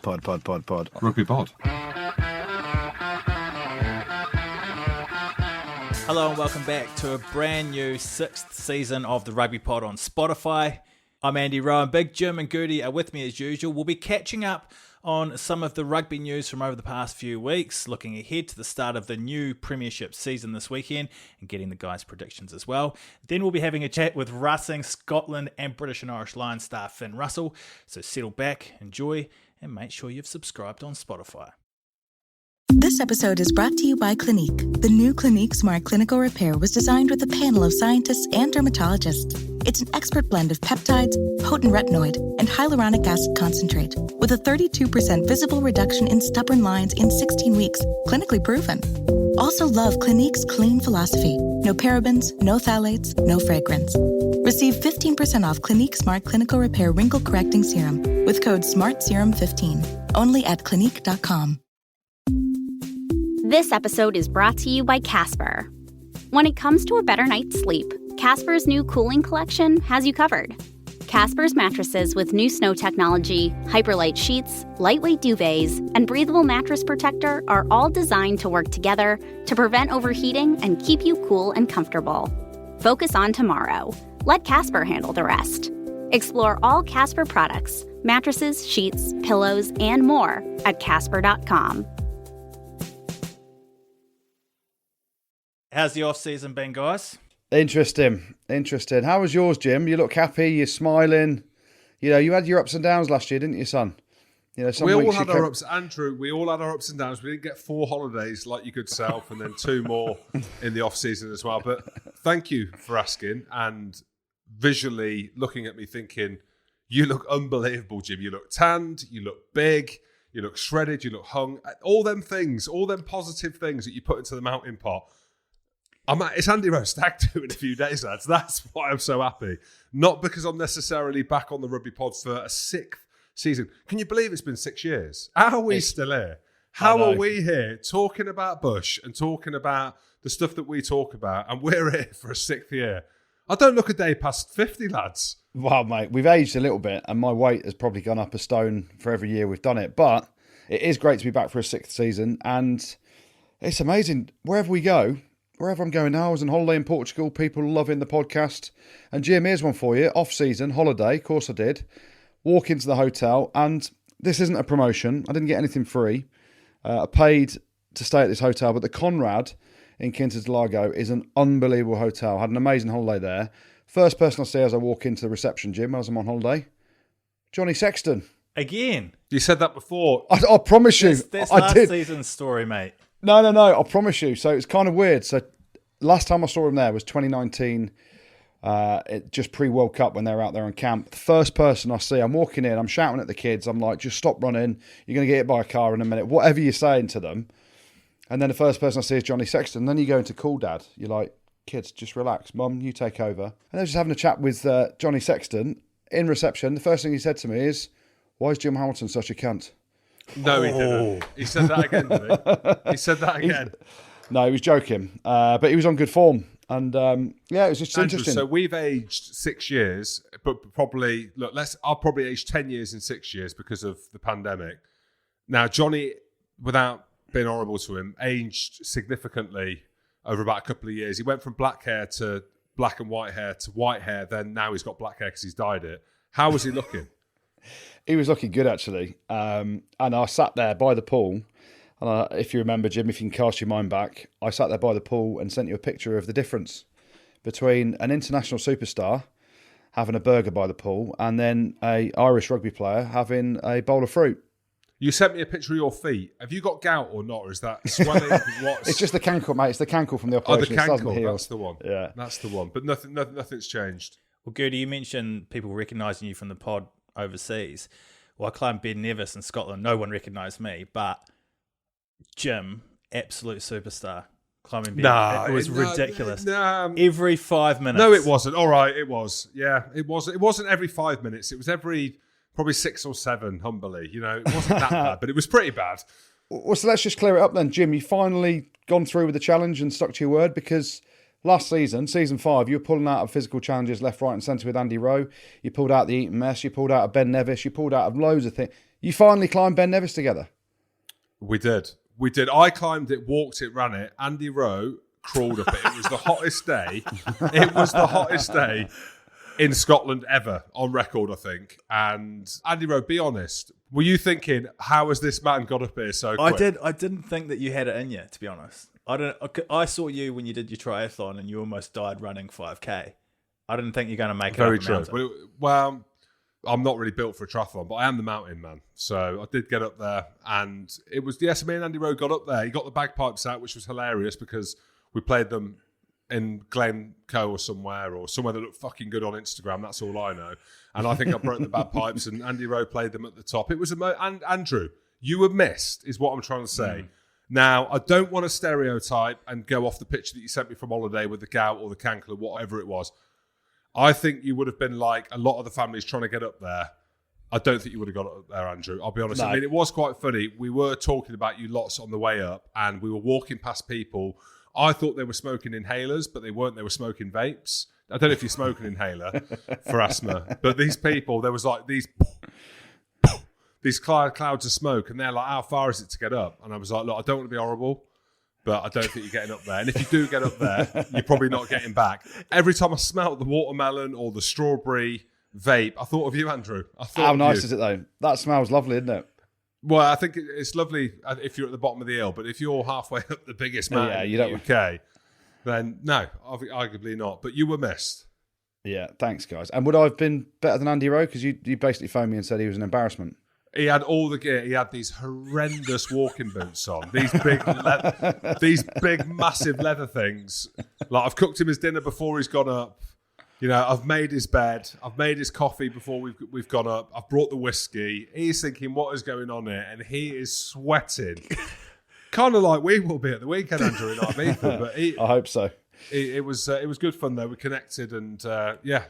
Pod. Rugby pod. Hello and welcome back to a brand new 6th season of the Rugby Pod on Spotify. I'm Andy Rowan. Big Jim and Goody are with me as usual. We'll be catching up on some of the rugby news from over the past few weeks, looking ahead to the start of the new premiership season this weekend and getting the guys' predictions as well. Then we'll be having a chat with Racing, Scotland and British and Irish Lions star Finn Russell. So settle back, enjoy and make sure you've subscribed on Spotify. This episode is brought to you by Clinique. The new Clinique Smart Clinical Repair was designed with a panel of scientists and dermatologists. It's an expert blend of peptides, potent retinoid, and hyaluronic acid concentrate with a 32% visible reduction in stubborn lines in 16 weeks, clinically proven. Also love Clinique's clean philosophy. No parabens, no phthalates, no fragrance. Receive 15% off Clinique Smart Clinical Repair Wrinkle Correcting Serum with code SMARTSerum15. Only at Clinique.com. This episode is brought to you by Casper. When it comes to a better night's sleep, Casper's new cooling collection has you covered. Casper's mattresses with new snow technology, hyperlight sheets, lightweight duvets, and breathable mattress protector are all designed to work together to prevent overheating and keep you cool and comfortable. Focus on tomorrow. Let Casper handle the rest. Explore all Casper products, mattresses, sheets, pillows, and more at Casper.com. How's the off-season been, guys? Interesting. How was yours, Jim? You look happy, you're smiling. You know, you had your ups and downs last year, didn't you, son? You know, some we all weeks had our ups, Andrew. We all had our ups and downs. We didn't get 4 holidays like your good self, and then 2 more in the off season as well. But thank you for asking and visually looking at me, thinking, "You look unbelievable, Jim. You look tanned. You look big. You look shredded. You look hung. All them things, all them positive things that you put into the mountain pot." It's Andy Rowe Stag Do in a few days, lads. That's why I'm so happy. Not because I'm necessarily back on the Rugby Pod for a 6th season. Can you believe it's been 6 years? How are we still here? How are we here talking about Bush and talking about the stuff that we talk about, and we're here for a 6th year? I don't look a day past 50, lads. Well, mate, we've aged a little bit, and my weight has probably gone up a stone for every year we've done it. But it is great to be back for a 6th season, and it's amazing. Wherever we go, wherever I'm going now, I was on holiday in Portugal, people loving the podcast. And Jim, here's one for you. Off-season, holiday, of course I did. Walk into the hotel, and this isn't a promotion. I didn't get anything free. I paid to stay at this hotel, but the Conrad in Quinta del Lago is an unbelievable hotel. I had an amazing holiday there. First person I see as I walk into the reception, Jim, as I'm on holiday, Johnny Sexton. Again? You said that before. I promise you. That's I last did. season's story, mate. No, I promise you. So it's kind of weird. So last time I saw him there was 2019, just pre-World Cup when they were out there on camp. The first person I see, I'm walking in, I'm shouting at the kids. I'm like, just stop running. You're going to get hit by a car in a minute. Whatever you're saying to them. And then the first person I see is Johnny Sexton. Then you go into Cool Dad. You're like, kids, just relax. Mum, you take over. And I was just having a chat with Johnny Sexton in reception. The first thing he said to me is, why is Jim Hamilton such a cunt? No, he didn't. He said that again, didn't he? He said that again. No, he was joking. But he was on good form. And yeah, it was just Andrew, interesting. So we've aged 6 years, but probably, I'll probably age 10 years in 6 years because of the pandemic. Now, Johnny, without being horrible to him, aged significantly over about a couple of years. He went from black hair to black and white hair to white hair. Then now he's got black hair because he's dyed it. How was he looking? He was looking good, actually. And I sat there by the pool. And if you remember, Jim, if you can cast your mind back, I sat there by the pool and sent you a picture of the difference between an international superstar having a burger by the pool and then an Irish rugby player having a bowl of fruit. You sent me a picture of your feet. Have you got gout or not? Or is that swelling? It's just the cankle, mate. It's the cankle from the operation. The It doesn't cankle. heal. That's the one. Yeah. That's the one. But nothing's changed. Well, Gertie, you mentioned people recognising you from the pod overseas. Well, I climbed Ben Nevis in Scotland. No one recognised me, but Jim, absolute superstar. Climbing Ben. It was ridiculous. Every 5 minutes. No, it wasn't. All right, it was. Yeah, it was. It wasn't every 5 minutes. It was every probably 6 or 7, humbly. You know, it wasn't that bad, but it was pretty bad. Well, so let's just clear it up then, Jim. You finally gone through with the challenge and stuck to your word, because last season, season 5, you were pulling out of physical challenges left, right and centre with Andy Rowe. You pulled out the Eton Mess. You pulled out of Ben Nevis. You pulled out of loads of things. You finally climbed Ben Nevis together. We did. I climbed it, walked it, ran it. Andy Rowe crawled up it. It was the hottest day. It was the hottest day in Scotland ever, on record, I think. And Andy Rowe, be honest, were you thinking, how has this man got up here so quick? I didn't think that you had it in you, to be honest. I saw you when you did your triathlon and you almost died running 5K. I didn't think you're going to make it Very up a true. mountain. Well, I'm not really built for a triathlon, but I am the mountain man. So I did get up there, and it was, yes, me and Andy Rowe got up there. He got the bagpipes out, which was hilarious because we played them in Glencoe or somewhere that looked fucking good on Instagram. That's all I know. And I think I broke the bagpipes, and Andy Rowe played them at the top. It was and Andrew, you were missed, is what I'm trying to say. Now, I don't want to stereotype and go off the picture that you sent me from holiday with the gout or the cankle or whatever it was. I think you would have been like a lot of the families trying to get up there. I don't think you would have got up there, Andrew. I'll be honest. No. I mean, it was quite funny. We were talking about you lots on the way up, and we were walking past people. I thought they were smoking inhalers, but they weren't. They were smoking vapes. I don't know if you smoke an inhaler for asthma, but these people, there was like these clouds of smoke, and they're like, how far is it to get up? And I was like, look, I don't want to be horrible, but I don't think you're getting up there. And if you do get up there, you're probably not getting back. Every time I smelt the watermelon or the strawberry vape, I thought of you, Andrew. How nice is it, though? That smells lovely, isn't it? Well, I think it's lovely if you're at the bottom of the hill, but if you're halfway up the biggest mountain in the UK, then no, arguably not. But you were missed. Yeah, thanks, guys. And would I have been better than Andy Rowe? Because you basically phoned me and said he was an embarrassment. He had all the gear. He had these horrendous walking boots on. These big, massive leather things. Like, I've cooked him his dinner before he's gone up. You know, I've made his bed. I've made his coffee before we've gone up. I've brought the whiskey. He's thinking, what is going on here? And he is sweating. Kind of like we will be at the weekend, Andrew, in Ibiza. But I hope so. It was good fun, though. We connected. And,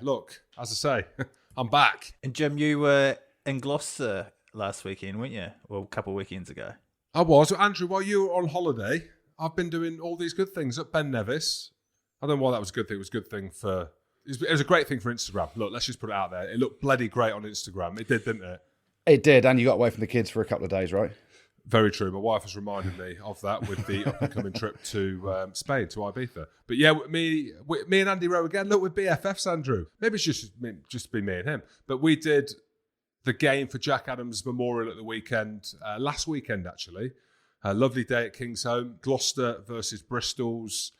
look, as I say, I'm back. And, Jim, you were in Gloucester last weekend, weren't you? Well, a couple of weekends ago. I was. Andrew, while you were on holiday, I've been doing all these good things at Ben Nevis. I don't know why that was a good thing. It was a good thing for... It was a great thing for Instagram. Look, let's just put it out there. It looked bloody great on Instagram. It did, didn't it? It did, and you got away from the kids for a couple of days, right? Very true. My wife has reminded me of that with the up-and-coming trip to Spain, to Ibiza. But yeah, me and Andy Rowe again. Look, with BFFs, Andrew. Maybe it's just be me and him. But we did the game for Jack Adams Memorial at the weekend, last weekend actually. A lovely day at Kingsholm. Gloucester versus Bristol's.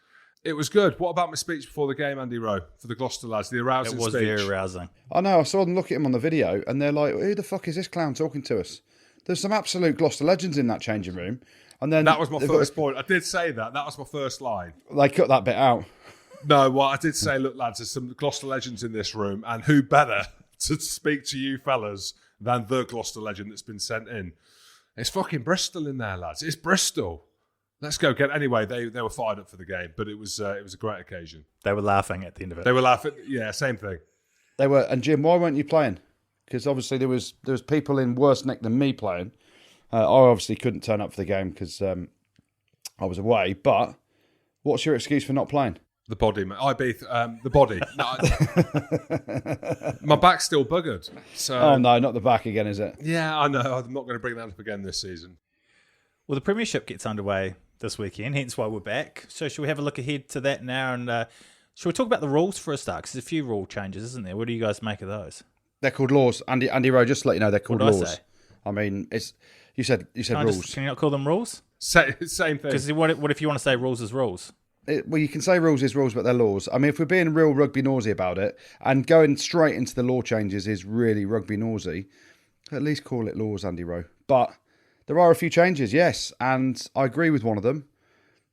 It was good. What about my speech before the game, Andy Rowe, for the Gloucester lads? The arousing speech. It was very arousing. I know. I saw them look at him on the video, and they're like, who the fuck is this clown talking to us? There's some absolute Gloucester legends in that changing room. And then that was my first point. I did say that. That was my first line. They cut that bit out. No, well, I did say, look, lads, there's some Gloucester legends in this room, and who better to speak to you fellas than the Gloucester legend that's been sent in? It's fucking Bristol in there, lads. It's Bristol. Let's go get. Anyway, they were fired up for the game, but it was a great occasion. They were laughing at the end of it. They were laughing. Yeah, same thing. They were. And Jim, why weren't you playing? Because obviously there was people in worse nick than me playing. I obviously couldn't turn up for the game because I was away. But what's your excuse for not playing? The body, mate. The body. No, my back's still buggered. So. Oh no, not the back again, is it? Yeah, I know. I'm not going to bring that up again this season. Well, the Premiership gets underway this weekend, hence why we're back. So should we have a look ahead to that now? And should we talk about the rules for a start? Because there's a few rule changes, isn't there? What do you guys make of those? They're called laws. Andy Rowe, just to let you know, they're called laws. I say? I mean, you said rules. Can you not call them rules? Same thing. Because what if you want to say rules is rules? Well, you can say rules is rules, but they're laws. I mean, if we're being real rugby nosy about it, and going straight into the law changes is really rugby nosy, at least call it laws, Andy Rowe. But there are a few changes, yes, and I agree with one of them,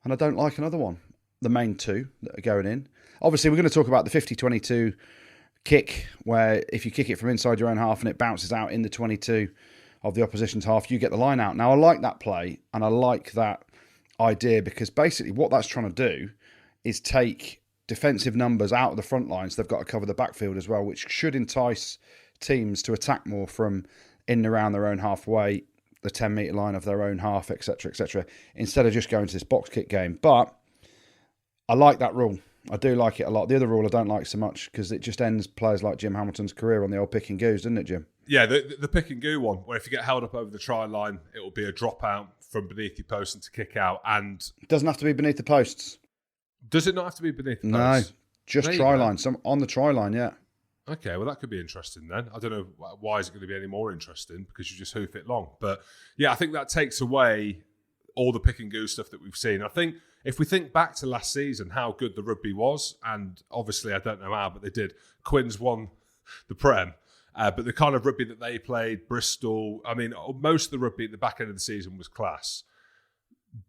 and I don't like another one. The main two that are going in. Obviously, we're going to talk about the 50-22 kick, where if you kick it from inside your own half and it bounces out in the 22 of the opposition's half, you get the line out. Now, I like that play, and I like that idea, because basically what that's trying to do is take defensive numbers out of the front line, so they've got to cover the backfield as well, which should entice teams to attack more from in and around their own halfway, the 10-metre line of their own half, etc., instead of just going to this box kick game. But I like that rule. I do like it a lot. The other rule I don't like so much because it just ends players like Jim Hamilton's career on the old pick and goos, doesn't it, Jim? Yeah, the pick and goo one, where if you get held up over the try line, it will be a drop out from beneath your post and to kick out. And It doesn't have to be beneath the posts. does it not have to be beneath the No, post? just There you try go. line. Some on the try line, yeah. Okay, well, that could be interesting then. I don't know why is it going to be any more interesting because you just hoof it long. But yeah, I think that takes away all the pick and goo stuff that we've seen. I think if we think back to last season, how good the rugby was, and obviously I don't know how, but they did. Quins won the Prem. But the kind of rugby that they played, Bristol, I mean, most of the rugby at the back end of the season was class.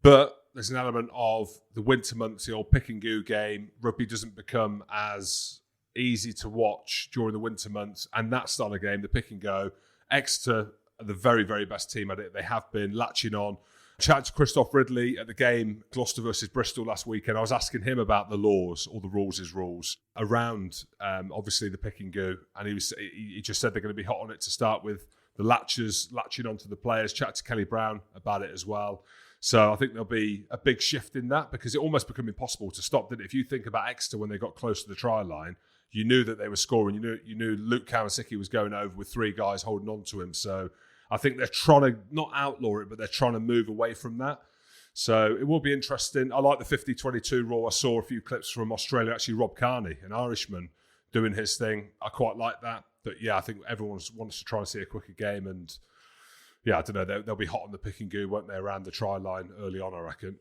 But there's an element of the winter months, the old pick and goo game. Rugby doesn't become as easy to watch during the winter months. And that style of game, the pick and go, Exeter are the very, very best team at it. They have been latching on. Chatted to Christoph Ridley at the game, Gloucester versus Bristol last weekend. I was asking him about the laws, or the rules is rules, around obviously the pick and go. And he just said they're going to be hot on it to start with. The latching onto the players. Chatted to Kelly Brown about it as well. So I think there'll be a big shift in that because it almost became impossible to stop, didn't it? If you think about Exeter when they got close to the try line, you knew that they were scoring. You knew Luke Kawasaki was going over with three guys holding on to him. So I think they're trying to not outlaw it, but they're trying to move away from that. So it will be interesting. I like the 50-22 rule. I saw a few clips from Australia. Actually, Rob Carney, an Irishman, doing his thing. I quite like that. But yeah, I think everyone wants to try and see a quicker game. And yeah, I don't know. They'll be hot on the pick and goo, won't they, around the try line early on, I reckon.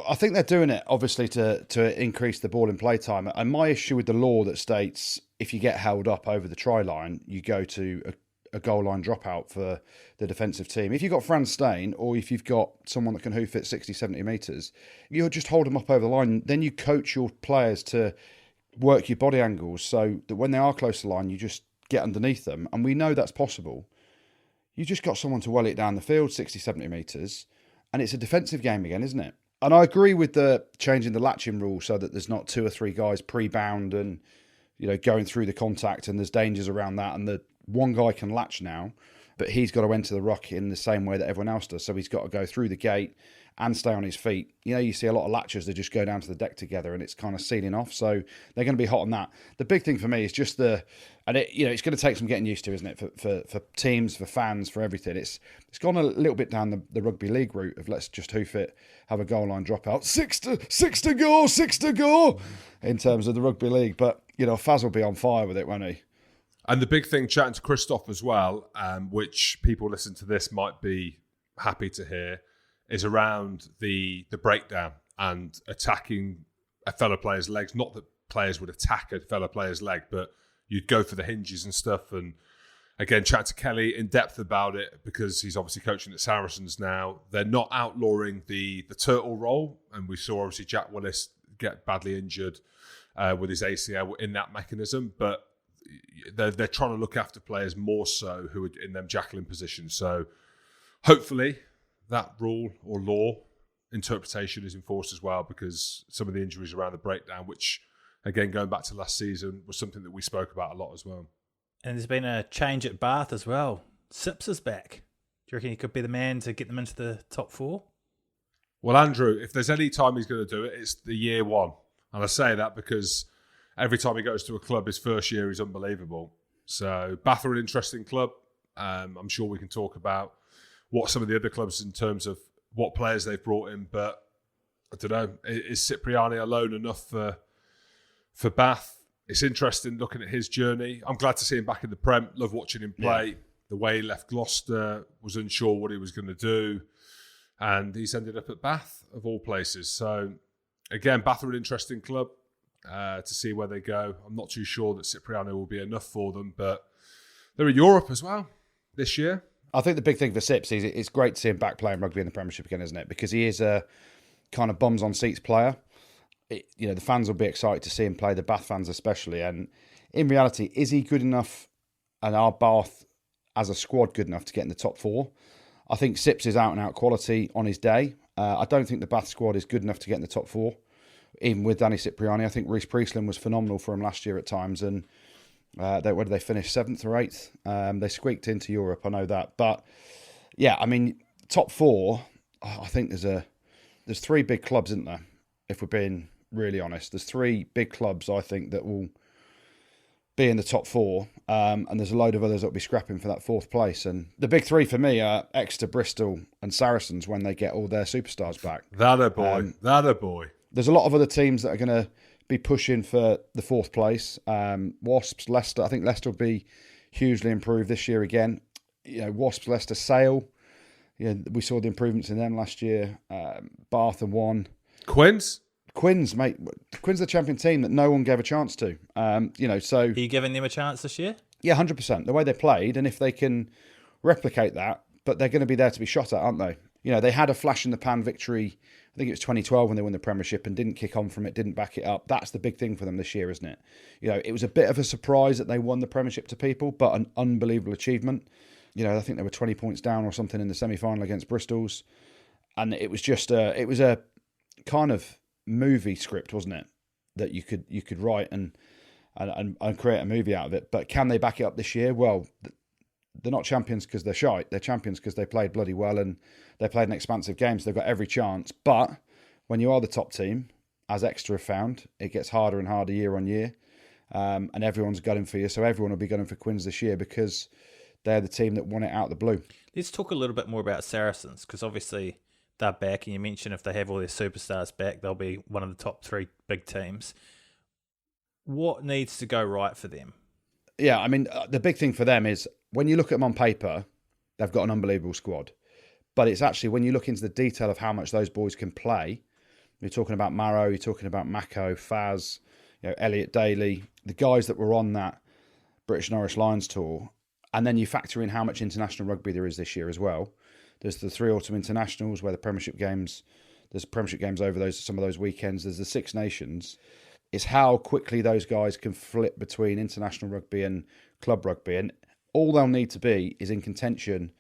I think they're doing it, obviously, to increase the ball in play time. And my issue with the law that states if you get held up over the try line, you go to a goal line dropout for the defensive team. If you've got Franz Stein or if you've got someone that can hoof it 60, 70 metres, you'll just hold them up over the line. Then you coach your players to work your body angles so that when they are close to the line, you just get underneath them. And we know that's possible. You just got someone to well it down the field 60, 70 metres, and it's a defensive game again, isn't it? And I agree with the changing the latching rule so that there's not two or three guys pre-bound and, you know, going through the contact and there's dangers around that. And the one guy can latch now, but he's got to enter the ruck in the same way that everyone else does. So he's got to go through the gate and stay on his feet. You know, you see a lot of latchers that just go down to the deck together and it's kind of sealing off. So they're going to be hot on that. The big thing for me is just it's going to take some getting used to, isn't it? For teams, for fans, for everything. It's gone a little bit down the rugby league route of let's just hoof it, have a goal line dropout, six to go in terms of the rugby league. But, you know, Faz will be on fire with it, won't he? And the big thing, chatting to Christoph as well, which people listen to this might be happy to hear, is around the breakdown and attacking a fellow player's legs. Not that players would attack a fellow player's leg, but you'd go for the hinges and stuff. And again, chat to Kelly in depth about it because he's obviously coaching at Saracens now. They're not outlawing the turtle roll. And we saw obviously Jack Willis get badly injured with his ACL in that mechanism. But they're trying to look after players more so who are in them jackling positions. So hopefully that rule or law interpretation is enforced as well because some of the injuries around the breakdown, which again, going back to last season, was something that we spoke about a lot as well. And there's been a change at Bath as well. Sips is back. Do you reckon he could be the man to get them into the top four? Well, Andrew, if there's any time he's going to do it, it's the year one. And I say that because every time he goes to a club, his first year is unbelievable. So Bath are an interesting club. I'm sure we can talk about what some of the other clubs in terms of what players they've brought in. But I don't know, is Cipriani alone enough for Bath? It's interesting looking at his journey. I'm glad to see him back in the Prem. Love watching him play. Yeah. The way he left Gloucester, was unsure what he was going to do. And he's ended up at Bath, of all places. So, again, Bath are an interesting club to see where they go. I'm not too sure that Cipriano will be enough for them, but they're in Europe as well this year. I think the big thing for Sips is it's great to see him back playing rugby in the Premiership again, isn't it? Because he is a kind of bums on seats player. The fans will be excited to see him play, the Bath fans especially. And in reality, is he good enough, and are Bath as a squad good enough to get in the top four? I think Sips is out and out quality on his day. I don't think the Bath squad is good enough to get in the top four, even with Danny Cipriani. I think Rhys Priestland was phenomenal for him last year at times. And where did they finish? 7th or 8th? They squeaked into Europe, I know that. But yeah, I mean, top four, I think there's three big clubs, isn't there? If we're being really honest. There's 3 big clubs, I think, that will be in the top 4, and there's a load of others that will be scrapping for that 4th place. And the big 3 for me are Exeter, Bristol and Saracens when they get all their superstars back. That a boy. That a boy. There's a lot of other teams that are going to be pushing for the 4th place. Wasps, Leicester. I think Leicester will be hugely improved this year again. Wasps, Leicester, Sale. We saw the improvements in them last year. Bath and 1. Quins, mate. Quins are the champion team that no one gave a chance to. So... Are you giving them a chance this year? Yeah, 100%. The way they played, and if they can replicate that, but they're going to be there to be shot at, aren't they? They had a flash-in-the-pan victory, I think it was 2012 when they won the Premiership and didn't kick on from it, didn't back it up. That's the big thing for them this year, isn't it? It was a bit of a surprise that they won the Premiership to people, but an unbelievable achievement. I think they were 20 points down or something in the semi-final against Bristol's. And it was just it was a kind of movie script, wasn't it? That you could write and create a movie out of it. But can they back it up this year? Well, they're not champions because they're shite. They're champions because they played bloody well and they played an expansive game, so they've got every chance. But when you are the top team, as Exeter have found, it gets harder and harder year on year. And everyone's gunning for you. So everyone will be gunning for Quins this year because they're the team that won it out of the blue. Let's talk a little bit more about Saracens, because obviously they're back, and you mentioned if they have all their superstars back, they'll be one of the top 3 big teams. What needs to go right for them? Yeah, I mean, the big thing for them is when you look at them on paper, they've got an unbelievable squad. But it's actually when you look into the detail of how much those boys can play, you're talking about Marrow, you're talking about Mako, Faz, Elliot Daly, the guys that were on that British and Irish Lions tour, and then you factor in how much international rugby there is this year as well. There's the 3 autumn internationals where there's Premiership games over some of those weekends. There's the 6 Nations. It's how quickly those guys can flip between international rugby and club rugby. And all they'll need to be is in contention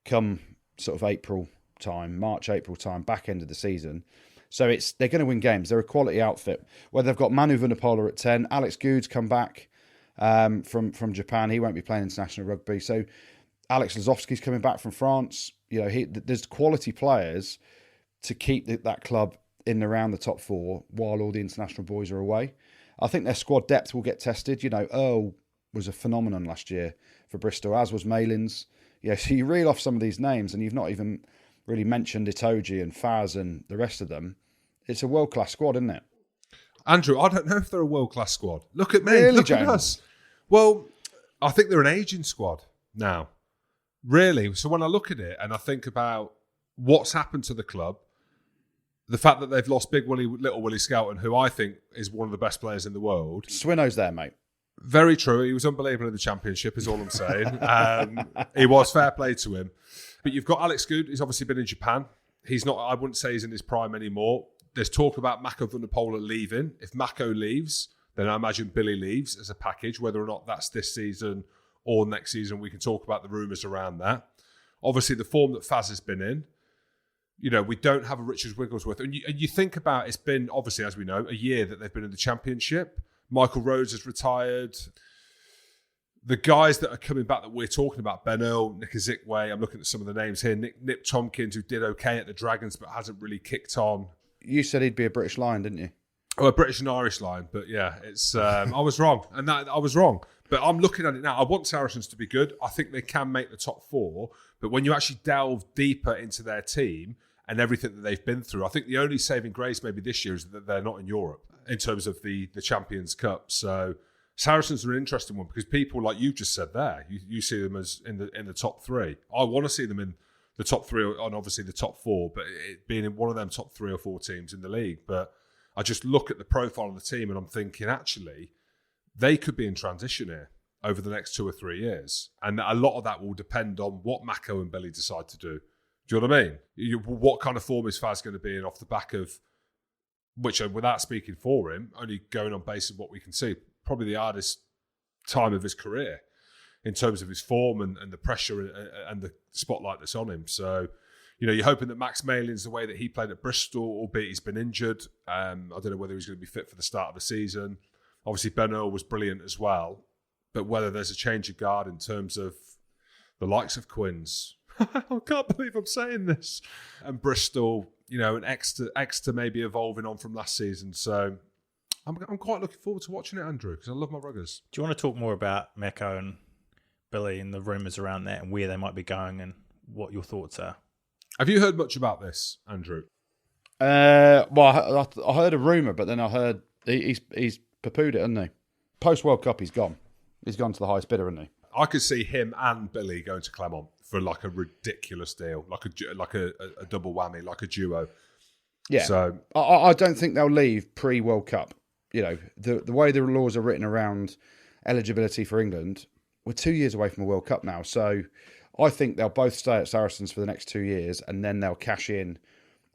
come sort of March, April time, back end of the season. So they're going to win games. They're a quality outfit. Whether they've got Manu Vunipola at 10, Alex Good's come back from Japan. He won't be playing international rugby. So Alex Lazowski's coming back from France. There's quality players to keep that club in and around the top 4 while all the international boys are away. I think their squad depth will get tested. Earl was a phenomenon last year for Bristol, as was Malins. So you reel off some of these names and you've not even really mentioned Itoji and Faz and the rest of them. It's a world-class squad, isn't it? Andrew, I don't know if they're a world-class squad. Look at me. Really, look James? At us. Well, I think they're an ageing squad now. Really. So when I look at it and I think about what's happened to the club, the fact that they've lost Little Willie Skelton, who I think is one of the best players in the world. Swino's there, mate. Very true. He was unbelievable in the Championship, is all I'm saying. He was, fair play to him. But you've got Alex Good. He's obviously been in Japan. He's not, I wouldn't say he's in his prime anymore. There's talk about Mako Vunipola leaving. If Mako leaves, then I imagine Billy leaves as a package. Whether or not that's this season or next season, we can talk about the rumours around that. Obviously, the form that Faz has been in, we don't have a Richard Wigglesworth. And you think about, it's been, obviously, as we know, a year that they've been in the Championship. Michael Rhodes has retired. The guys that are coming back that we're talking about, Ben Earl, Nick Ezekwe, I'm looking at some of the names here. Nip Tompkins, who did okay at the Dragons but hasn't really kicked on. You said he'd be a British Lion, didn't you? Oh, a British and Irish Lion, but yeah, it's I was wrong. I was wrong. But I'm looking at it now. I want Saracens to be good. I think they can make the top 4. But when you actually delve deeper into their team and everything that they've been through, I think the only saving grace maybe this year is that they're not in Europe in terms of the Champions Cup. So Saracens are an interesting one because people, like you just said there, you see them as in the top 3. I want to see them in the top 3 and obviously the top 4, but it being in one of them top 3 or 4 teams in the league. But I just look at the profile of the team and I'm thinking, actually, they could be in transition here over the next 2 or 3 years. And a lot of that will depend on what Mako and Billy decide to do. Do you know what I mean? What kind of form is Faz going to be in off the back of, which, without speaking for him, only going on basis of what we can see, probably the hardest time of his career in terms of his form and the pressure and the spotlight that's on him. So, you're hoping that Max Malins, the way that he played at Bristol, albeit he's been injured, I don't know whether he's going to be fit for the start of the season. Obviously, Ben Earl was brilliant as well. But whether there's a change of guard in terms of the likes of Quins, I can't believe I'm saying this, and Bristol, an Exeter maybe evolving on from last season. So I'm quite looking forward to watching it, Andrew, because I love my Ruggers. Do you want to talk more about Mako and Billy and the rumours around that and where they might be going and what your thoughts are? Have you heard much about this, Andrew? Well, I heard a rumour, but then I heard he's poo-pooed it, hasn't he? Post-World Cup, he's gone. He's gone to the highest bidder, hasn't he? I could see him and Billy going to Clermont for like a ridiculous deal, like a double whammy, like a duo. Yeah. So I don't think they'll leave pre-World Cup. The way the laws are written around eligibility for England, we're 2 years away from a World Cup now. So I think they'll both stay at Saracens for the next 2 years, and then they'll cash in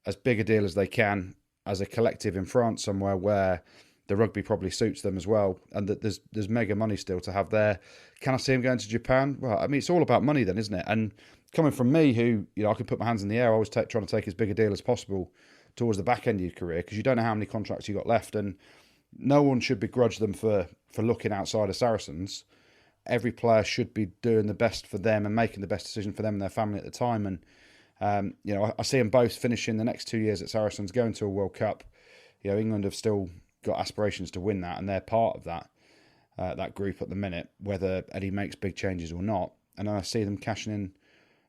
as big a deal as they can as a collective in France somewhere where the rugby probably suits them as well, and that there's mega money still to have there. Can I see him going to Japan? Well, I mean, it's all about money then, isn't it? And coming from me, who, I can put my hands in the air, I was trying to take as big a deal as possible towards the back end of your career, because you don't know how many contracts you got left, and no one should begrudge them for looking outside of Saracens. Every player should be doing the best for them and making the best decision for them and their family at the time. And I see them both finishing the next 2 years at Saracens, going to a World Cup. England have still got aspirations to win that, and they're part of that group at the minute, whether Eddie makes big changes or not. And I see them cashing in,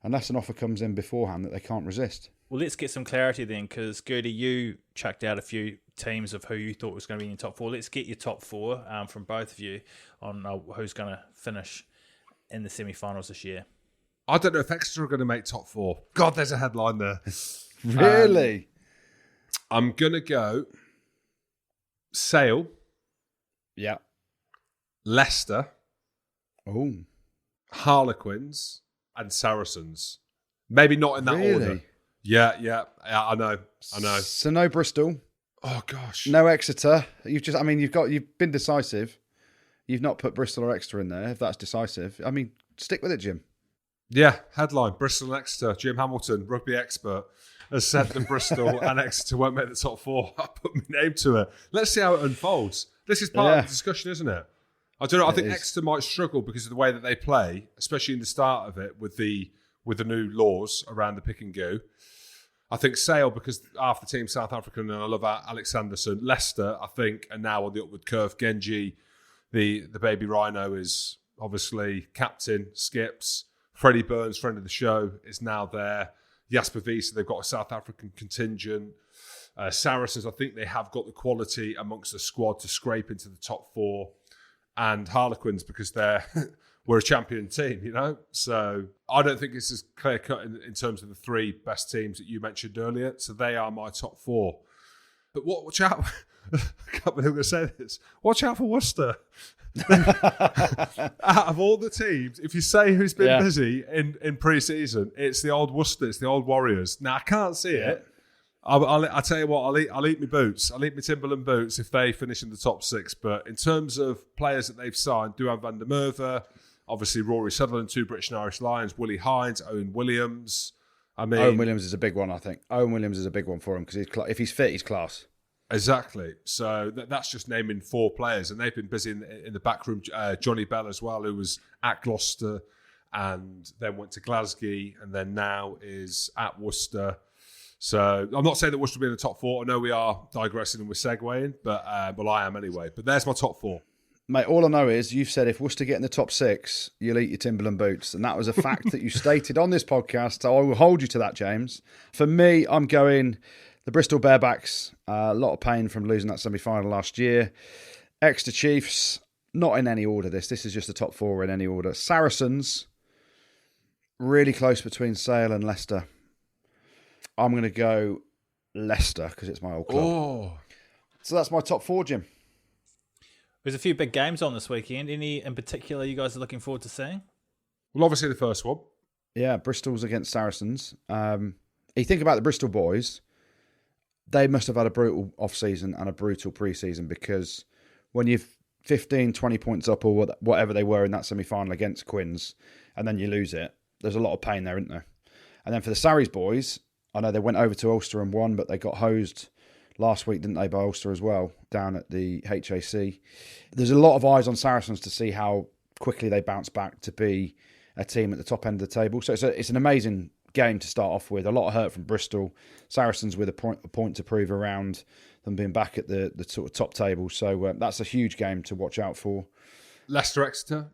unless an offer comes in beforehand that they can't resist. Well, let's get some clarity then, because Gertie, you chucked out a few teams of who you thought was going to be in your top four. Let's get your top four from both of you on who's going to finish in the semi-finals this year. I don't know if Exeter are going to make top four. God, there's a headline there. Really? I'm going to go Sale. Yeah. Leicester. Oh. Harlequins and Saracens. Maybe not in that order. Yeah, I know. So no Bristol. Oh gosh. No Exeter. You've been decisive. You've not put Bristol or Exeter in there, if that's decisive. I mean, stick with it, Jim. Yeah, headline, Bristol and Exeter. Jim Hamilton, rugby expert, has said that Bristol and Exeter won't make the top four. I put my name to it. Let's see how it unfolds. This is part of the discussion, isn't it? I don't know. I think Exeter might struggle because of the way that they play, especially in the start of it with the new laws around the pick and go. I think Sale, because half the team South African, and I love Alexanderson. Leicester, I think, are now on the upward curve. Genji, the baby rhino, is obviously captain, skips. Freddie Burns, friend of the show, is now there. Jasper Wiese, they've got a South African contingent. Saracens, I think they have got the quality amongst the squad to scrape into the top four. And Harlequins, because we're a champion team, So I don't think it's as clear cut in terms of the three best teams that you mentioned earlier. So they are my top four. But watch out. I can't believe I'm going to say this. Watch out for Worcester. Out of all the teams, if you say who's been busy in pre-season, it's the old Worcester, it's the old Warriors. Now I can't see it. I'll tell you what, I'll eat my boots. I'll eat my Timberland boots if they finish in the top six. But in terms of players that they've signed, Duhan van der Merwe, obviously Rory Sutherland, 2 British and Irish Lions, Willie Hines, Owen Williams. Owen Williams is a big one, I think. Owen Williams is a big one for him because if he's fit, he's class. Exactly. So that's just naming 4 players, and they've been busy in the back room. Johnny Bell as well, who was at Gloucester and then went to Glasgow and then now is at Worcester. So I'm not saying that Worcester will be in the top 4. I know we are digressing and we're segueing, but I am anyway. But there's my top 4. Mate, all I know is you've said if Worcester get in the top 6, you'll eat your Timberland boots. And that was a fact that you stated on this podcast. So I will hold you to that, James. For me, I'm going the Bristol Bearbacks. A lot of pain from losing that semi-final last year. Exeter Chiefs, not in any order this. This is just the top 4 in any order. Saracens, really close between Sale and Leicester. I'm going to go Leicester because it's my old club. Oh. So that's my top 4, Jim. There's a few big games on this weekend. Any in particular you guys are looking forward to seeing? Well, obviously the first one. Yeah, Bristol's against Saracens. You think about the Bristol boys, they must have had a brutal off-season and a brutal pre-season because when you're 15, 20 points up or whatever they were in that semi-final against Quins and then you lose it, there's a lot of pain there, isn't there? And then for the Sarries boys, I know they went over to Ulster and won, but they got hosed last week, didn't they, by Ulster as well, down at the HAC. There's a lot of eyes on Saracens to see how quickly they bounce back to be a team at the top end of the table. So it's an amazing game to start off with. A lot of hurt from Bristol. Saracens with a point to prove around them being back at the sort of top table. So that's a huge game to watch out for. Leicester Exeter,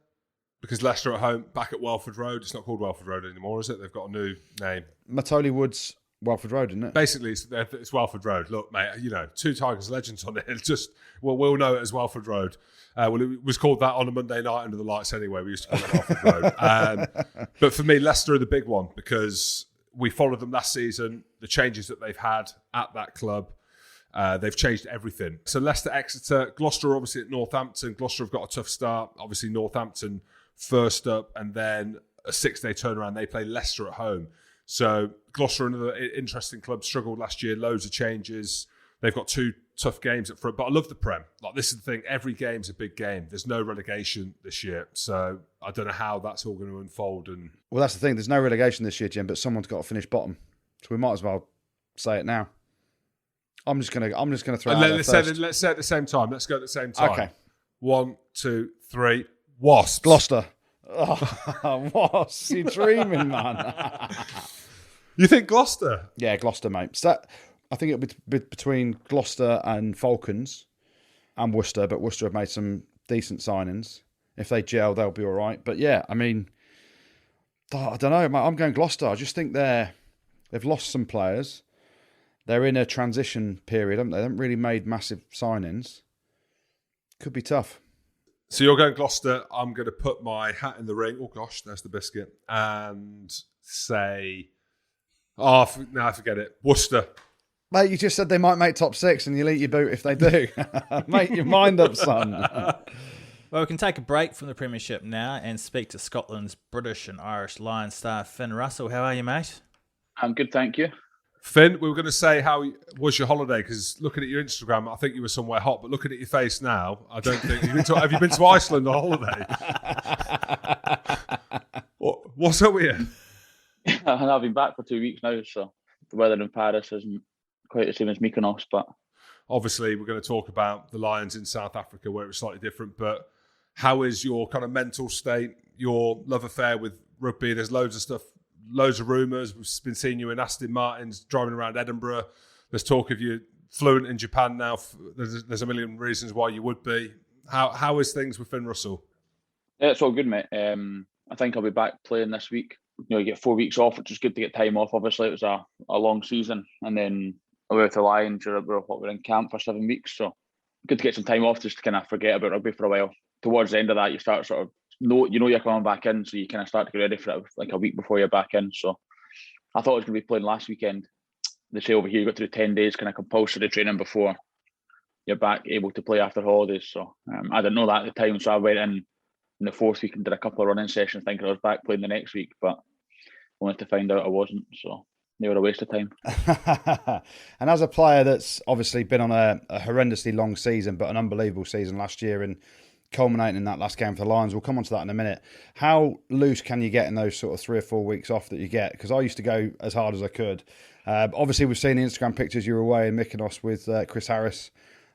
because Leicester at home, back at Welford Road. It's not called Welford Road anymore, is it? They've got a new name. Matoli Woods, Welford Road, isn't it? Basically, it's Welford Road. Look, mate, two Tigers legends on it. It's just, we'll know it as Welford Road. Well, it was called that on a Monday night under the lights anyway. We used to call it Welford Road. But for me, Leicester are the big one because we followed them last season. The changes that they've had at that club, they've changed everything. So Leicester, Exeter, Gloucester obviously at Northampton. Gloucester have got a tough start. Obviously Northampton first up, and then a 6-day turnaround. They play Leicester at home. So Gloucester, another interesting club, struggled last year. Loads of changes. They've got 2 tough games up front. But I love the Prem. Like, this is the thing. Every game's a big game. There's no relegation this year. So I don't know how that's all going to unfold. And well, that's the thing. There's no relegation this year, Jim, but someone's got to finish bottom. So we might as well say it now. I'm just gonna throw it out there first. Let's say it at the same time. Let's go at the same time. Okay. 1, 2, 3. Wasps. Gloucester. Oh, Wasps. You're dreaming, man. You think Gloucester? Yeah, Gloucester, mate. So I think it'll be between Gloucester and Falcons and Worcester, but Worcester have made some decent signings. If they gel, they'll be all right. But yeah, I mean, I don't know, mate. I'm going Gloucester. I just think they've lost some players. They're in a transition period, haven't they? They haven't really made massive signings. Could be tough. So you're going Gloucester. I'm going to put my hat in the ring. Oh, gosh, there's the biscuit. And say, forget it. Worcester. Mate, you just said they might make top 6 and you'll eat your boot if they do. Make your mind up, son. Well, we can take a break from the Premiership now and speak to Scotland's British and Irish Lions star Finn Russell. How are you, mate? I'm good, thank you. Finn, we were going to say how was your holiday, because looking at your Instagram, I think you were somewhere hot, but looking at your face now, I don't think... have you been to Iceland on holiday? What's up with you? I've been back for 2 weeks now, so the weather in Paris isn't quite the same as Mykonos, but... Obviously, we're going to talk about the Lions in South Africa, where it was slightly different, but how is your kind of mental state, your love affair with rugby? There's loads of stuff, loads of rumours. We've been seeing you in Aston Martins driving around Edinburgh. There's talk of you fluent in Japan now. There's a million reasons why you would be. How is things with Finn Russell? Yeah, it's all good, mate. I think I'll be back playing this week. You get 4 weeks off, which is good to get time off. Obviously, it was a long season. And then away with the Lions, we're in camp for 7 weeks. So good to get some time off just to kind of forget about rugby for a while. Towards the end of that, you start sort of know you're coming back in, so you kind of start to get ready for it like a week before you're back in. So I thought I was going to be playing last weekend. They say over here you got through 10 days kind of compulsory training before you're back able to play after holidays. So I didn't know that at the time, so I went in the 4th week and did a couple of running sessions thinking I was back playing the next week, but only to find out I wasn't. So they were a waste of time. And as a player that's obviously been on a horrendously long season, but an unbelievable season last year, and culminating in that last game for the Lions, we'll come on to that in a minute. How loose can you get in those sort of 3 or 4 weeks off that you get? Because I used to go as hard as I could. Obviously, we've seen the Instagram pictures you were away in Mykonos with Chris Harris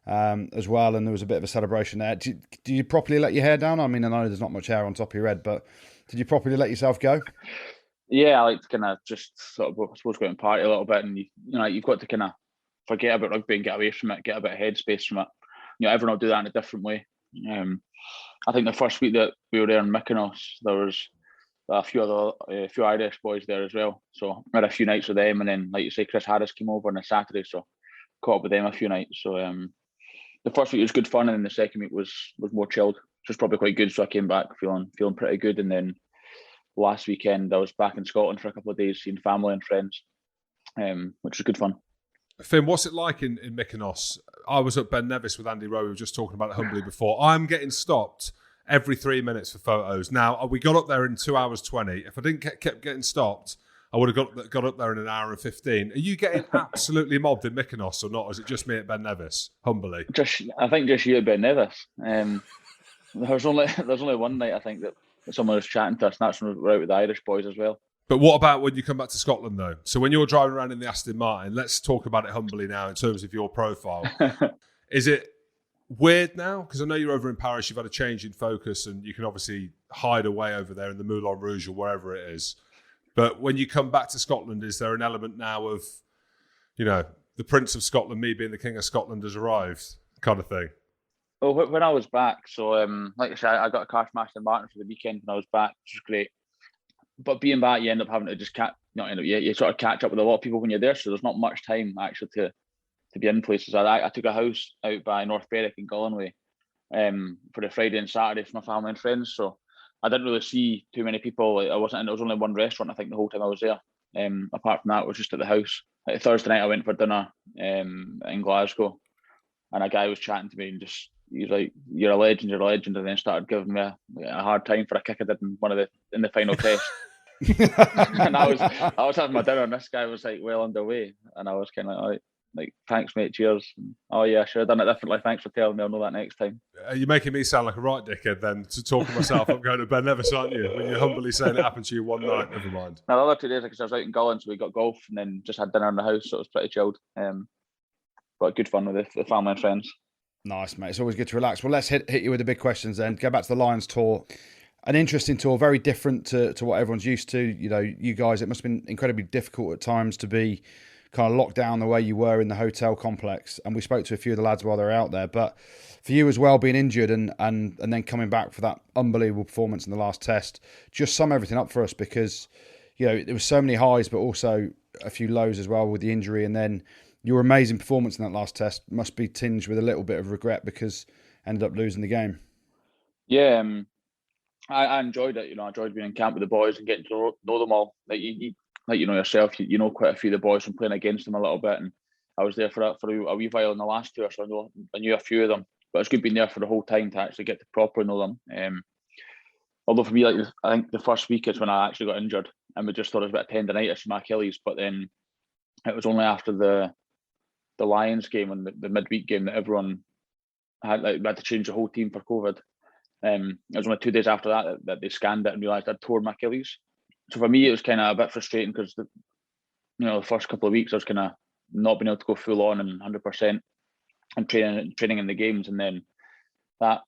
as well, and there was a bit of a celebration there. Did you properly let your hair down? I mean, I know there's not much hair on top of your head, but did you properly let yourself go? Yeah, I like to kind of just sort of, I suppose, go out and party a little bit, and you've got to kind of forget about rugby and get away from it, get a bit of headspace from it. Everyone will do that in a different way. I think the first week that we were there in Mykonos, there was a few Irish boys there as well. So I had a few nights with them, and then, like you say, Chris Harris came over on a Saturday, so caught up with them a few nights. So the first week was good fun, and then the second week was more chilled, which was probably quite good. So I came back feeling pretty good, and then last weekend I was back in Scotland for a couple of days, seeing family and friends, which was good fun. Finn, what's it like in Mykonos? I was at Ben Nevis with Andy Rowe. We were just talking about it humbly before. I'm getting stopped every 3 minutes for photos. Now, we got up there in 2 hours 20. If I didn't kept getting stopped, I would have got up there in an hour and 15. Are you getting absolutely mobbed in Mykonos or not? Or is it just me at Ben Nevis, humbly? I think just you at Ben Nevis. There's only one night, I think, that someone was chatting to us, and that's when we were out with the Irish boys as well. But what about when you come back to Scotland, though? So when you're driving around in the Aston Martin, let's talk about it humbly now in terms of your profile. Is it weird now? Because I know you're over in Paris, you've had a change in focus, and you can obviously hide away over there in the Moulin Rouge or wherever it is. But when you come back to Scotland, is there an element now of, the Prince of Scotland, me being the King of Scotland, has arrived, kind of thing? Well, when I was back, so like I said, I got a car from Aston Martin for the weekend when I was back, which was great. But being back, you end up having to just you sort of catch up with a lot of people when you're there, so there's not much time actually to be in places. I took a house out by North Berwick in Galway for the Friday and Saturday for my family and friends, so I didn't really see too many people. There was only one restaurant, I think, the whole time I was there. Apart from that, it was just at the house. Like Thursday night, I went for dinner in Glasgow, and a guy was chatting to me and he was like, "You're a legend, and then started giving me a hard time for a kick I did in the final test. And I was having my dinner, and this guy was like well underway, and I was kind of like, thanks mate, cheers. And, oh yeah, I should have done it differently. Thanks for telling me. I'll know that next time. You're making me sound like a right dickhead then to talking myself up going to bed. Never, aren't you? When you're humbly saying it happened to you one night. Never mind. Now the other 2 days, because I was out in Gullen, so we got golf and then just had dinner in the house, so it was pretty chilled. But good fun with the family and friends. Nice, mate. It's always good to relax. Well, let's hit you with the big questions then. Go back to the Lions tour. An interesting tour, very different to what everyone's used to. You guys, it must have been incredibly difficult at times to be kind of locked down the way you were in the hotel complex. And we spoke to a few of the lads while they were out there. But for you as well, being injured and then coming back for that unbelievable performance in the last test, just sum everything up for us, because there was so many highs, but also a few lows as well with the injury. And then your amazing performance in that last test must be tinged with a little bit of regret because ended up losing the game. Yeah, I enjoyed it. I enjoyed being in camp with the boys and getting to know them all. Like you know yourself, you know quite a few of the boys from playing against them a little bit, and I was there for a wee while in the last tour, so I knew a few of them. But it's good being there for the whole time to actually get to properly know them. Although for me, I think the first week is when I actually got injured, and we just thought it was a bit of tendonitis in my Achilles. But then it was only after the Lions game and the midweek game that everyone had to change the whole team for COVID. It was only 2 days after that they scanned it and realised I'd torn my Achilles. So for me, it was kind of a bit frustrating because the first couple of weeks I was kind of not being able to go full on and 100% and training in the games, and then the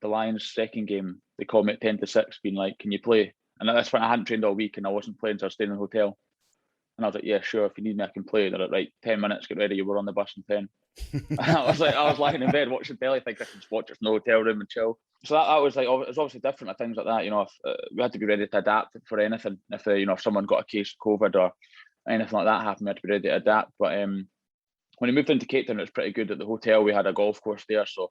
Lions' second game they called me at 10 to 6, being like, "Can you play?" And at this point I hadn't trained all week and I wasn't playing, so I was staying in the hotel. And I was like, "Yeah, sure. If you need me, I can play." They're like, "Right, 10 minutes. Get ready. You were on the bus in 10." I was lying in bed watching telly, thinking I could just watch it in the hotel room and chill. So that was like, it was obviously different at things like that. If we had to be ready to adapt for anything. If someone got a case of COVID or anything like that happened, we had to be ready to adapt. But when we moved into Cape Town, it was pretty good. At the hotel, we had a golf course there. So,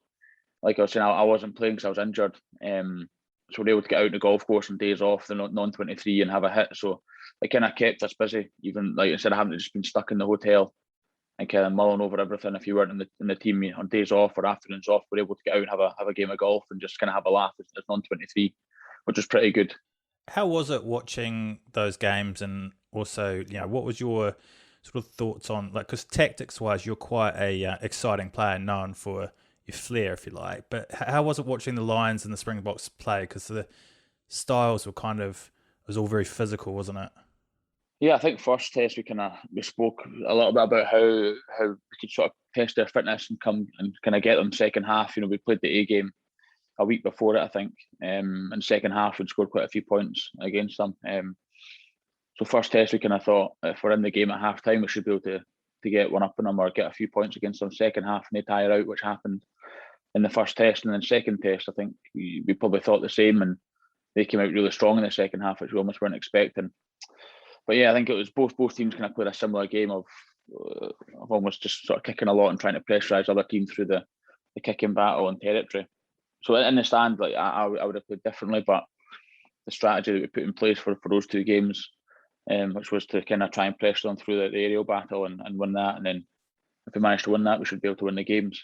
like I was saying, I wasn't playing because I was injured. So we were able to get out on the golf course on days off, the non-23, and have a hit. So it kind of kept us busy, even like instead of having to just been stuck in the hotel and kind of mulling over everything. If you weren't in the team on days off or afternoons off, we were able to get out and have a game of golf and just kind of have a laugh as non-23, which was pretty good. How was it watching those games, and also, what was your sort of thoughts on, because tactics-wise, you're quite a exciting player, known for your flair, if you like. But how was it watching the Lions and the Springboks play? Because the styles were it was all very physical, wasn't it? Yeah, I think first test we spoke a little bit about how we could sort of test their fitness and come and kind of get them second half. We played the A game a week before it, I think. And second half we'd scored quite a few points against them. So first test we kind of thought if we're in the game at half time we should be able to get one up on them or get a few points against them. Second half and they tire out, which happened in the first test. And then second test I think we probably thought the same, and they came out really strong in the second half, which we almost weren't expecting. But yeah, I think it was both teams kind of played a similar game of almost just sort of kicking a lot and trying to pressurise other teams through the kicking battle and territory. So in the stand, I would have played differently, but the strategy that we put in place for those two games, which was to kind of try and pressure them through the aerial battle and win that, and then if we manage to win that, we should be able to win the games.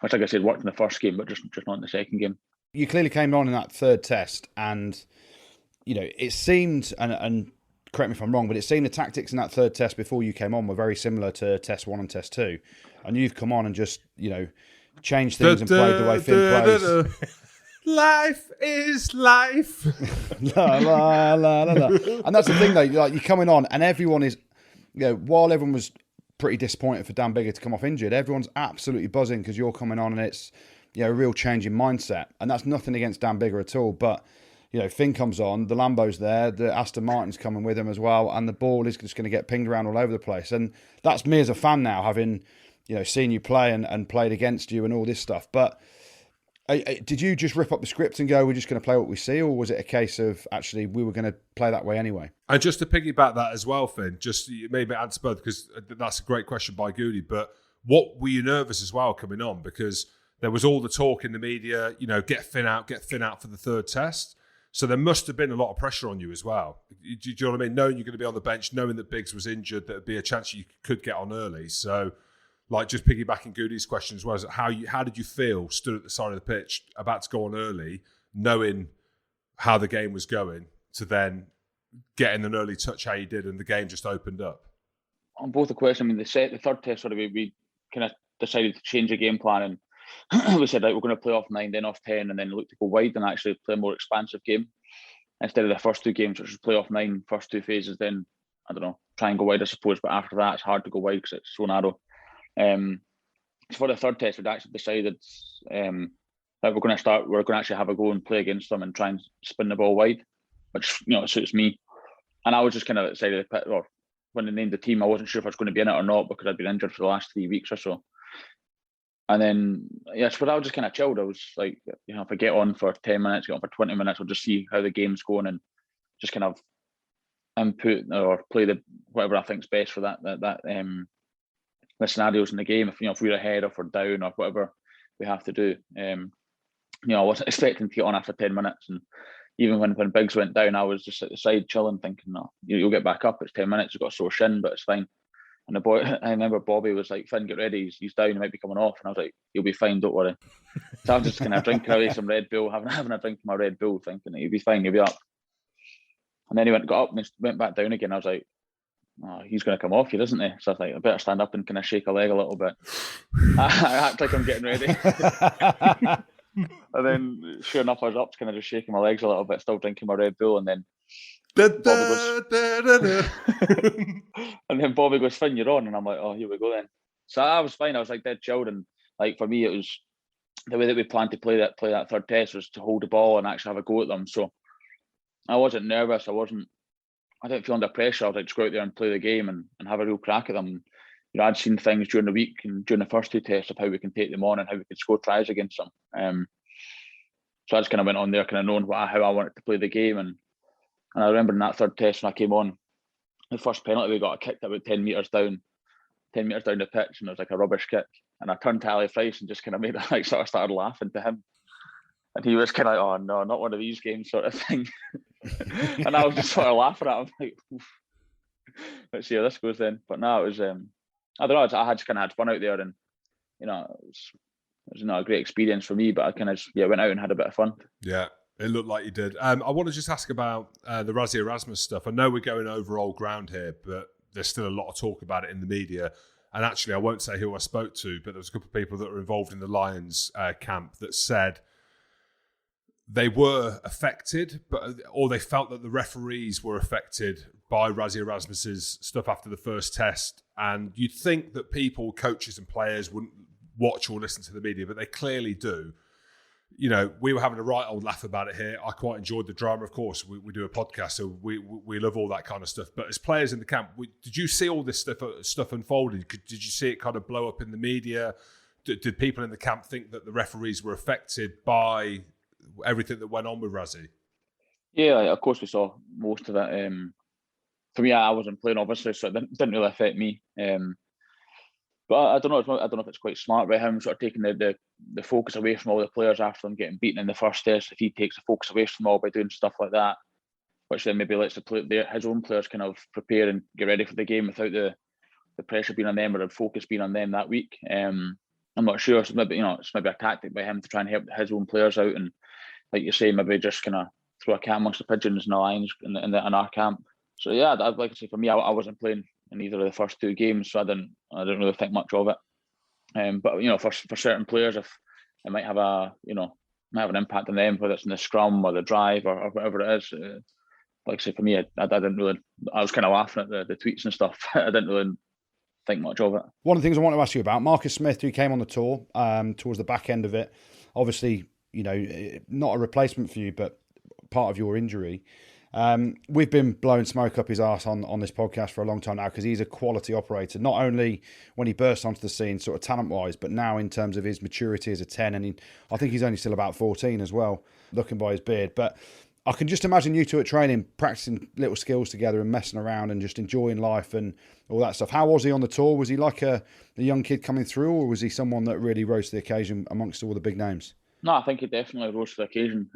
Which, like I said, worked in the first game, but just not in the second game. You clearly came on in that third test, and it seemed, and correct me if I'm wrong, but it seemed the tactics in that third test before you came on were very similar to test 1 and test 2. And you've come on and just, changed things and played the way Finn plays. Life is life. La, la, la, la, la. And that's the thing, though. You're coming on, and everyone is, while everyone was pretty disappointed for Dan Biggar to come off injured, everyone's absolutely buzzing because you're coming on, and it's a real change in mindset. And that's nothing against Dan Biggar at all, but Finn comes on, the Lambo's there, the Aston Martin's coming with him as well, and the ball is just going to get pinged around all over the place. And that's me as a fan now, having, seen you play and played against you and all this stuff. But did you just rip up the script and go, we're just going to play what we see, or was it a case of actually we were going to play that way anyway? And just to piggyback that as well, Finn, just maybe answer both, because that's a great question by Goody, but what were you nervous as well coming on? Because there was all the talk in the media, get Finn out for the third test. So there must have been a lot of pressure on you as well. Do you know what I mean? Knowing you're going to be on the bench, knowing that Biggs was injured, there'd be a chance you could get on early. So, just piggybacking Goody's question as well, how did you feel stood at the side of the pitch, about to go on early, knowing how the game was going, to then getting an early touch how you did, and the game just opened up? On both the questions, the third test, we kind of decided to change the game plan, and we said, right, we're going to play off 9, then off 10, and then look to go wide and actually play a more expansive game instead of the first 2 games, which was play off 9, first 2 phases, then, I don't know, try and go wide, I suppose, but after that, it's hard to go wide because it's so narrow. So for the third test, we'd actually decided that we're going to actually have a go and play against them and try and spin the ball wide, which, suits me. And I was just kind of excited, or when they named the team, I wasn't sure if I was going to be in it or not because I'd been injured for the last 3 weeks or so. And then, but I was just kind of chilled. I was like, if I get on for 10 minutes, get on for 20 minutes, I'll just see how the game's going and just kind of input or play whatever I think's best for the scenarios in the game. If we're ahead or if we're down or whatever we have to do. I wasn't expecting to get on after 10 minutes. And even when Biggs went down, I was just at the side chilling, thinking, no, you'll get back up. It's 10 minutes. You've got a sore shin, but it's fine. And the boy, I remember Bobby was like, Finn, get ready. He's down. He might be coming off. And I was like, you'll be fine. Don't worry. So I was just kind of drinking away some Red Bull, having a drink of my Red Bull, thinking that he'll be fine. He'll be up. And then he got up and he went back down again. I was like, oh, he's going to come off here, isn't he? So I was like, I better stand up and kind of shake a leg a little bit. I act like I'm getting ready. And then, sure enough, I was up, kind of just shaking my legs a little bit, still drinking my Red Bull. And then Bobby goes, Finn, you're on. And I'm like, oh, here we go then. So I was fine. I was like dead chilled. And like for me, it was the way that we planned to play that third test was to hold the ball and actually have a go at them. So I wasn't nervous. I didn't feel under pressure. I was like, just go out there and play the game and have a real crack at them. I'd seen things during the week and during the first 2 tests of how we can take them on and how we could score tries against them. So I just kind of went on there, kind of knowing how I wanted to play the game. And I remember in that third test when I came on, the first penalty we got, I kicked about 10 metres down the pitch, and it was like a rubbish kick. And I turned to Ali Price and just kind of made it, like, sort of started laughing to him. And he was kind of like, oh no, not one of these games, sort of thing. And I was just sort of laughing at him, like, oof. Let's see how this goes then. But no, it was, I don't know, I just kind of had fun out there, and it was not a great experience for me, but I kind of went out and had a bit of fun. Yeah, it looked like you did. I want to just ask about the Rassie Erasmus stuff. I know we're going over old ground here, but there's still a lot of talk about it in the media. And actually, I won't say who I spoke to, but there was a couple of people that were involved in the Lions camp that said they were affected, or they felt that the referees were affected by Rassie Erasmus's stuff after the first test. And you'd think that people, coaches and players wouldn't watch or listen to the media, but they clearly do. We were having a right old laugh about it here. I quite enjoyed the drama. Of course, we do a podcast, so we love all that kind of stuff. But as players in the camp, did you see all this stuff unfolding? Did you see it kind of blow up in the media? Did people in the camp think that the referees were affected by everything that went on with Rassie? Yeah, of course we saw most of it. For me, I wasn't playing, obviously, so it didn't really affect me. But I don't know if it's quite smart by him sort of taking the focus away from all the players after them getting beaten in the first test. If he takes the focus away from them all by doing stuff like that, which then maybe lets his own players kind of prepare and get ready for the game without the pressure being on them or the focus being on them that week. I'm not sure. So maybe it's maybe a tactic by him to try and help his own players out, and like you say, maybe just kind of throw a cat amongst the pigeons in the Lions in our camp. So yeah, I'd like to say for me, I wasn't playing in either of the first 2 games, so I didn't really think much of it. But for certain players, if it might have might have an impact on them, whether it's in the scrum or the drive or whatever it is. Like I say, for me, I didn't really. I was kind of laughing at the tweets and stuff. I didn't really think much of it. One of the things I want to ask you about, Marcus Smith, who came on the tour towards the back end of it, obviously, not a replacement for you, but part of your injury. We've been blowing smoke up his arse on this podcast for a long time now because he's a quality operator, not only when he burst onto the scene sort of talent-wise, but now in terms of his maturity as a 10, and I think he's only still about 14 as well, looking by his beard. But I can just imagine you two at training, practicing little skills together and messing around and just enjoying life and all that stuff. How was he on the tour? Was he like a young kid coming through, or was he someone that really rose to the occasion amongst all the big names? No, I think he definitely rose to the occasion.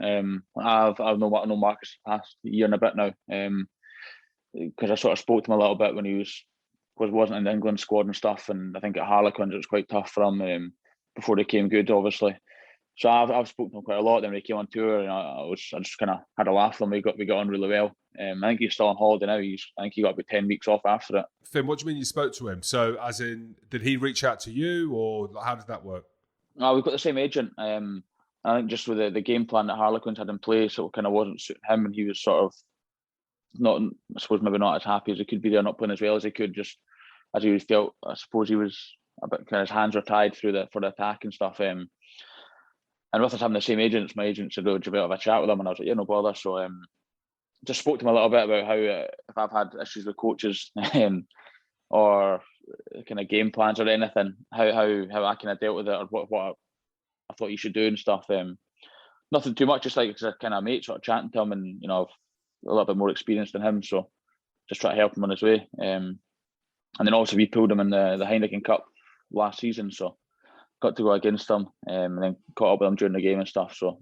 I've known Marcus the past year and a bit now, because I sort of spoke to him a little bit when he wasn't in the England squad and stuff, and I think at Harlequins it was quite tough for him before they came good, obviously. So I've spoken to him quite a lot. Then when he came on tour, and I just kind of had a laugh with him. We got on really well. I think he's still on holiday now. I think he got about 10 weeks off after it. Finn, what do you mean you spoke to him? So, as in, did he reach out to you, or how did that work? No, we've got the same agent. I think just with the game plan that Harlequins had in place, it kind of wasn't suiting him, and he was sort of not, I suppose, maybe not as happy as he could be there, not playing as well as he could, just as he felt. I suppose he was a bit kind of, his hands were tied for the attack and stuff. And with us having the same agents, my agent said, "Would you be able to have a chat with him?" And I was like, "Yeah, no bother." So just spoke to him a little bit about how if I've had issues with coaches or kind of game plans or anything, how I kind of dealt with it, or what I thought you should do and stuff. Nothing too much, just like a kind of mate sort of chatting to him, and I've a little bit more experience than him, so just try to help him on his way. And then also we pulled him in the Heineken Cup last season, so got to go against him, and then caught up with him during the game and stuff. So,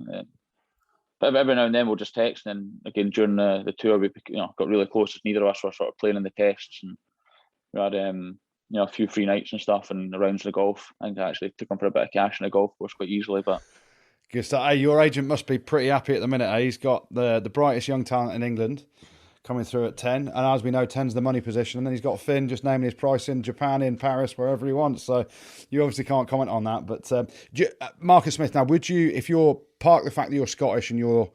but every now and then we'll just text, and then again during the tour we got really close. As neither of us were sort of playing in the tests, and we had a few free nights and stuff and rounds of golf. I think I actually took him for a bit of cash in a golf course quite easily. But good stuff. Hey, your agent must be pretty happy at the minute. He's got the brightest young talent in England coming through at 10, and as we know, 10's the money position, and then he's got Finn just naming his price in Japan, in Paris, wherever he wants. So you obviously can't comment on that. But Marcus Smith, now, would you, if you're part of the fact that you're Scottish and you're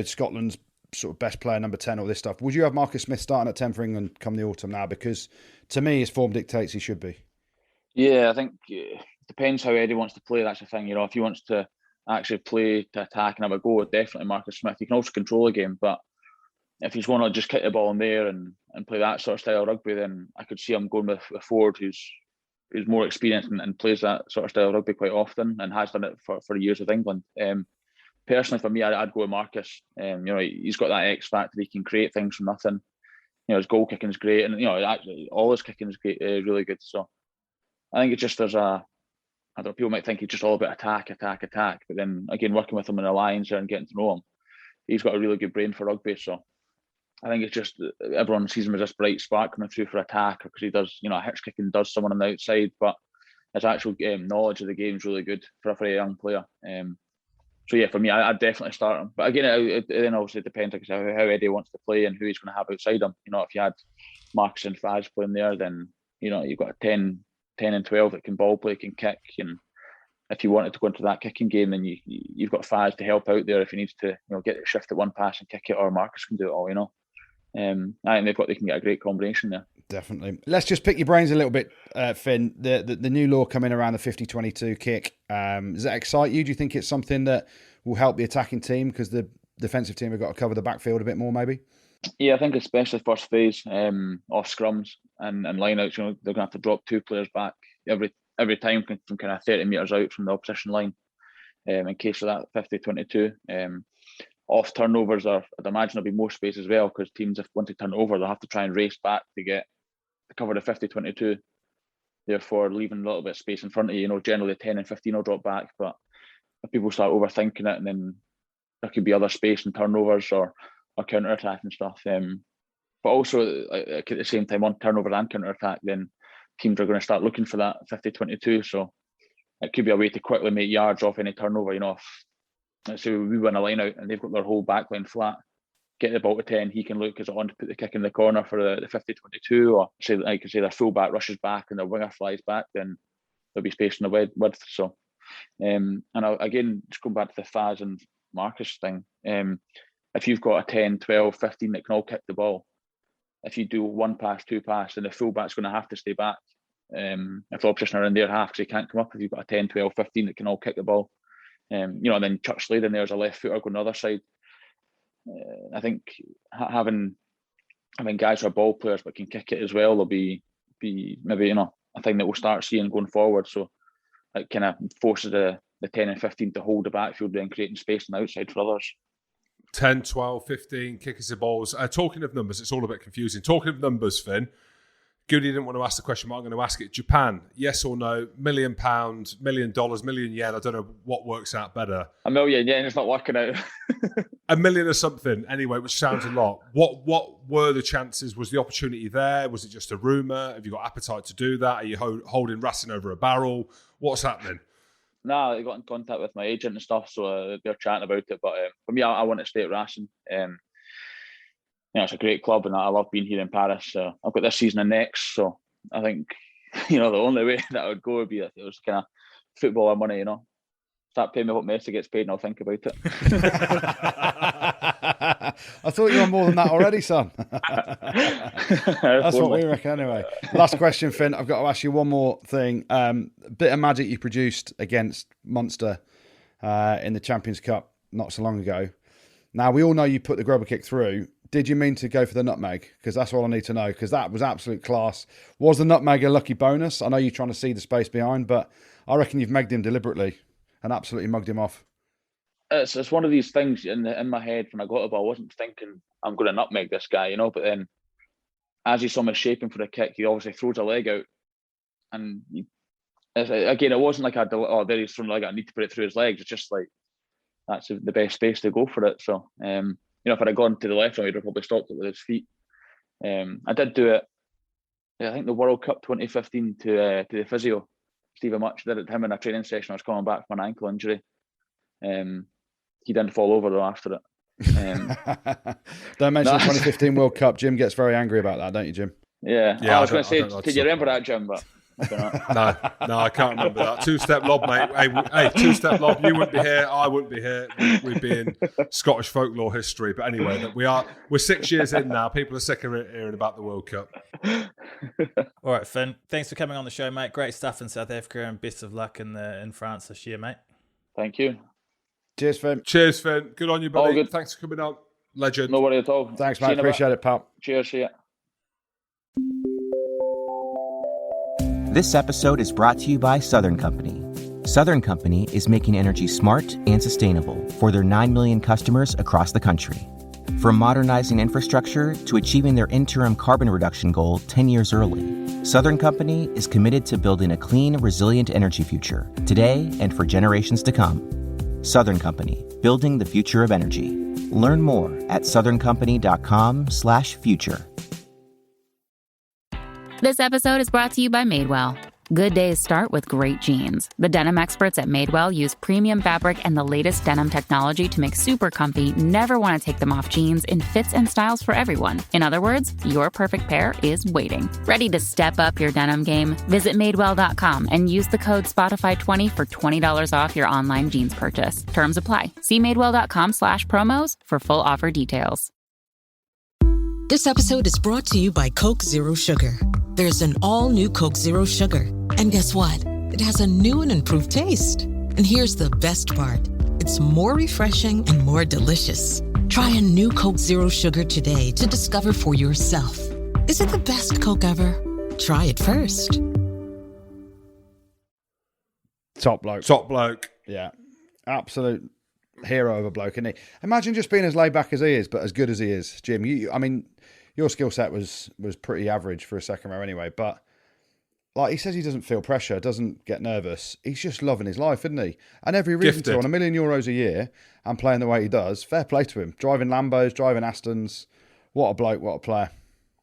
Scotland's sort of best player, number 10, all this stuff, would you have Marcus Smith starting at 10 for England come the autumn now? Because to me, his form dictates he should be. Yeah, I think it depends how Eddie wants to play. That's the thing. If he wants to actually play to attack and have a go, definitely Marcus Smith. He can also control the game, but if he's going to just kick the ball in there and play that sort of style of rugby, then I could see him going with a forward who's more experienced and plays that sort of style of rugby quite often and has done it for years with England. Personally, for me, I'd go with Marcus. He's got that X factor. He can create things from nothing. His goal kicking is great, and actually all his kicking is great, really good. So I think it's just I don't know, people might think he's just all about attack, but then again, working with him in the Lions there and getting to know him, he's got a really good brain for rugby. So I think it's just everyone sees him as this bright spark coming through for attack, because he does, a hitch kicking does someone on the outside, but his actual knowledge of the game is really good for a young player. So yeah, for me, I'd definitely start him. But again, it then obviously depends how Eddie wants to play and who he's going to have outside him. If you had Marcus and Faz playing there, then you've got a 10 and 12 that can ball play, can kick, and if you wanted to go into that kicking game, then you've got Faz to help out there if he needs to, get a shift at one pass and kick it, or Marcus can do it all. I think they can get a great combination there. Definitely. Let's just pick your brains a little bit, Finn. The new law coming around the 50-22 kick. Does that excite you? Do you think it's something that will help the attacking team because the defensive team have got to cover the backfield a bit more, maybe? Yeah, I think especially first phase off scrums and lineouts. They're going to have to drop two players back every time from kind of 30 metres out from the opposition line, in case of that 50-22. Off turnovers, I'd imagine there'll be more space as well, because teams, if want to turn over, they'll have to try and race back to cover the 50-22. Therefore, leaving a little bit of space in front of you. Generally 10 and 15 will drop back, but if people start overthinking it, and then there could be other space and turnovers or counter attack and stuff. But also at the same time, on turnovers and counter attack, then teams are going to start looking for that 50-22. So it could be a way to quickly make yards off any turnover. If let's say we win a line out and they've got their whole back line flat, get the ball to 10, he can look as on to put the kick in the corner for the 50-22, or say their full back rushes back and their winger flies back, then there'll be space in the width. So, and again, just going back to the Faz and Marcus thing, if you've got a 10, 12, 15 that can all kick the ball, if you do one pass, two pass, then the full back's going to have to stay back. If the opposition are in their half, because they can't come up, if you've got a 10, 12, 15 that can all kick the ball. And then Chuck Slade in there as a left footer going the other side. I think having guys who are ball players but can kick it as well will be maybe a thing that we'll start seeing going forward. So it kind of forces the 10 and 15 to hold the backfield and creating space on the outside for others. 10, 12, 15 kickers of balls. Talking of numbers, it's all a bit confusing. Talking of numbers, Finn, Goody didn't want to ask the question, but I'm going to ask it. Japan, yes or no? £1 million, $1 million, million yen. I don't know what works out better. $1 million yen, it's not working out. $1 million or something, anyway, which sounds a lot. What were the chances? Was the opportunity there? Was it just a rumour? Have you got appetite to do that? Are you holding Racing over a barrel? What's happening? Nah, I got in contact with my agent and stuff, so they're chatting about it. But for me, I want to stay at Racing. It's a great club, and I love being here in Paris. So I've got this season and next. So I think, the only way that I would go would be if it was kind of footballer money. Start paying me what Messi gets paid, and I'll think about it. I thought you were more than that already, son. That's what we reckon anyway. Last question, Finn. I've got to ask you one more thing. A bit of magic you produced against Munster in the Champions Cup not so long ago. Now, we all know you put the grubber kick through. Did you mean to go for the nutmeg? Because that's all I need to know, because that was absolute class. Was the nutmeg a lucky bonus? I know you're trying to see the space behind, but I reckon you've megged him deliberately and absolutely mugged him off. It's one of these things in my head when I got the ball. I wasn't thinking I'm going to nutmeg this guy, but then as he saw me shaping for the kick, he obviously throws a leg out. And again, it wasn't like there he's thrown a leg out, I need to put it through his legs. It's just like, that's the best space to go for it. So, if I'd have gone to the left, I would have probably stopped it with his feet. I did do it, I think the World Cup 2015 to the physio, Stephen Much, did it to him in a training session. I was coming back from an ankle injury. He didn't fall over though after it. Don't mention the 2015 World Cup. Jim gets very angry about that, don't you, Jim? Yeah. I was going to say, did you remember that, Jim? But No, I can't remember that. Two-step lob, mate. Hey, two-step lob. You wouldn't be here. I wouldn't be here. We'd be in Scottish folklore history. But anyway, we're 6 years in now. People are sick of hearing about the World Cup. All right, Finn. Thanks for coming on the show, mate. Great stuff in South Africa, and best of luck in France this year, mate. Thank you. Cheers, Finn. Cheers, Finn. Good on you, buddy. All good. Thanks for coming on. Legend. No worry at all. Thanks, mate. Appreciate it, pal. Cheers. See ya. This episode is brought to you by Southern Company. Southern Company is making energy smart and sustainable for their 9 million customers across the country. From modernizing infrastructure to achieving their interim carbon reduction goal 10 years early, Southern Company is committed to building a clean, resilient energy future today and for generations to come. Southern Company, building the future of energy. Learn more at southerncompany.com/future. This episode is brought to you by Madewell. Good days start with great jeans. The denim experts at Madewell use premium fabric and the latest denim technology to make super comfy, never want to take them off jeans in fits and styles for everyone. In other words, your perfect pair is waiting. Ready to step up your denim game? Visit Madewell.com and use the code Spotify20 for $20 off your online jeans purchase. Terms apply. See Madewell.com/promos for full offer details. This episode is brought to you by Coke Zero Sugar. There's an all-new Coke Zero Sugar. And guess what? It has a new and improved taste. And here's the best part. It's more refreshing and more delicious. Try a new Coke Zero Sugar today to discover for yourself. Is it the best Coke ever? Try it first. Top bloke. Top bloke. Yeah. Absolute hero of a bloke, isn't he? Imagine just being as laid back as he is, but as good as he is. Jim, your skill set was pretty average for a second row anyway, but like he says, he doesn't feel pressure, doesn't get nervous. He's just loving his life, isn't he? And every reason to, on €1 million a year and playing the way he does, fair play to him. Driving Lambos, driving Astons. What a bloke, what a player.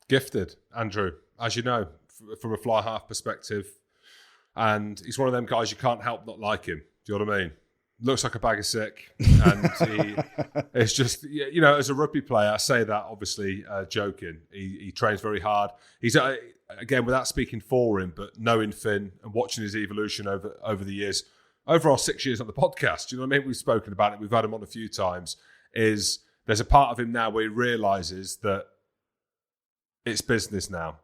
Gifted, Andrew, as you know, from a fly half perspective. And he's one of them guys you can't help not like him. Do you know what I mean? Looks like a bag of sick, and it's just, as a rugby player, I say that obviously joking. He trains very hard. He's again, without speaking for him, but knowing Finn and watching his evolution over the years, over our 6 years on the podcast. Do you know what I mean? We've spoken about it. We've had him on a few times. There's a part of him now where he realizes that it's business now,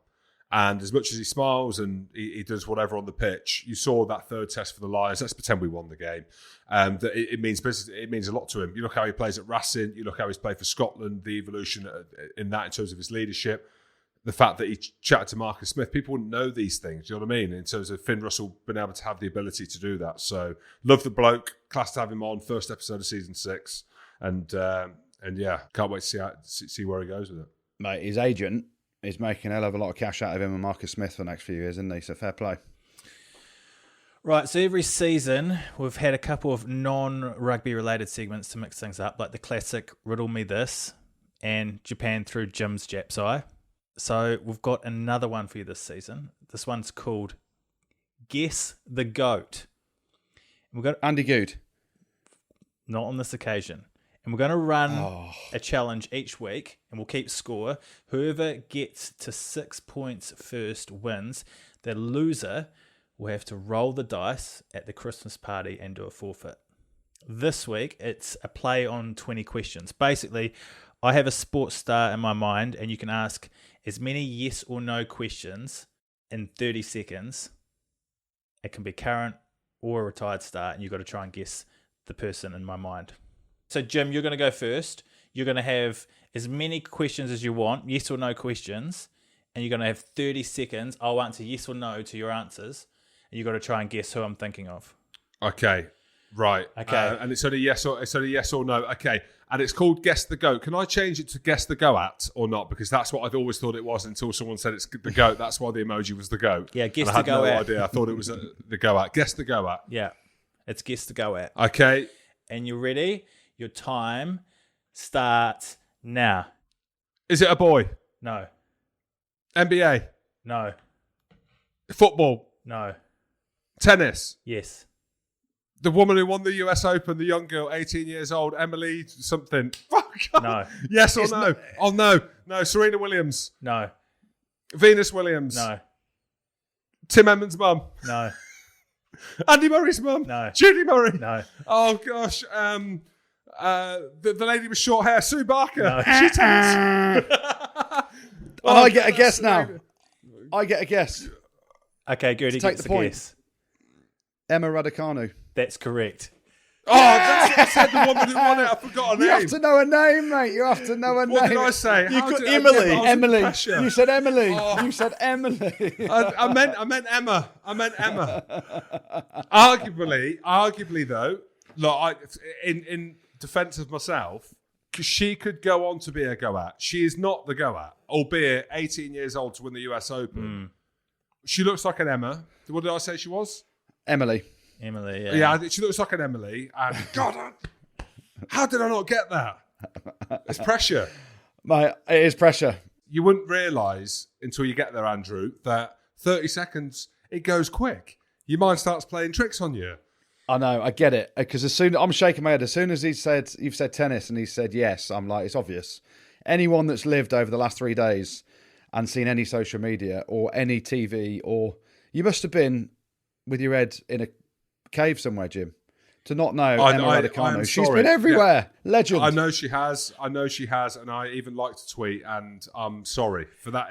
And as much as he smiles and he does whatever on the pitch, you saw that third test for the Lions. Let's pretend we won the game. That it means business. It means a lot to him. You look how he plays at Racing. You look how he's played for Scotland. The evolution in that in terms of his leadership. The fact that he chatted to Marcus Smith. People wouldn't know these things. Do you know what I mean? In terms of Finn Russell being able to have the ability to do that. So love the bloke. Class to have him on. First episode of season 6. And yeah, can't wait to see where he goes with it. Mate, his agent is making a hell of a lot of cash out of him and Marcus Smith for the next few years, isn't he? So fair play. Right, so every season we've had a couple of non-rugby related segments to mix things up, like the classic Riddle Me This and Japan Through Jim's Jap's Eye. So we've got another one for you this season. This one's called Guess the Goat. And we've got Andy Good. Not on this occasion. And we're going to run a challenge each week, and we'll keep score. Whoever gets to 6 points first wins. The loser will have to roll the dice at the Christmas party and do a forfeit. This week, it's a play on 20 questions. Basically, I have a sports star in my mind, and you can ask as many yes or no questions in 30 seconds. It can be current or a retired star, and you've got to try and guess the person in my mind. So, Jim, you're going to go first. You're going to have as many questions as you want, yes or no questions, and you're going to have 30 seconds. I'll answer yes or no to your answers, and you've got to try and guess who I'm thinking of. Okay, right. Okay. And it's only yes or no. Okay, and it's called Guess the Goat. Can I change it to Guess the Go At or not? Because that's what I'd always thought it was until someone said it's the goat. That's why the emoji was the goat. Yeah, Guess and the I had Go no At. idea. I thought it was the Go At. Guess the Go At. Yeah, it's Guess the Go At. Okay. And you ready? Your time starts now. Is it a boy? No. NBA? No. Football? No. Tennis? Yes. The woman who won the US Open, the young girl, 18 years old, Emily something. Fuck. No. Yes or no? Oh, no. No. Serena Williams? No. Venus Williams? No. Tim Edmonds' mum? No. Andy Murray's mum? No. Judy Murray? No. Oh, gosh. The lady with short hair, Sue Barker. No. She tennis. And I get a guess now. I get a guess. Okay, good. He take gets the the point. guess. Emma Raducanu. That's correct. Oh, that's what I said. The woman who won it. I forgot her You name. have to know her name, mate. You have to know her What name. did I say? You How could, did- Emily. I was under Emily. pressure. You said Emily. Oh. You said Emily. I meant Emma. Arguably though, look, in defence of myself, she could go on to be a go-at. She is not the go-at, albeit 18 years old to win the US Open. She looks like an Emma. What did I say she was? Emily. Emily, yeah. Yeah, she looks like an Emily. And God, how did I not get that? It's pressure. Mate, it is pressure. You wouldn't realise until you get there, Andrew, that 30 seconds, it goes quick. Your mind starts playing tricks on you. I know, I get it. Because I'm shaking my head. As soon as you've said tennis and he said yes, I'm like, it's obvious. Anyone that's lived over the last 3 days and seen any social media or any TV, or you must have been with your head in a cave somewhere, Jim, to not know Emma Raducanu. She's been everywhere. Yeah. Legend. I know she has, and I even like to tweet, and I'm sorry for that.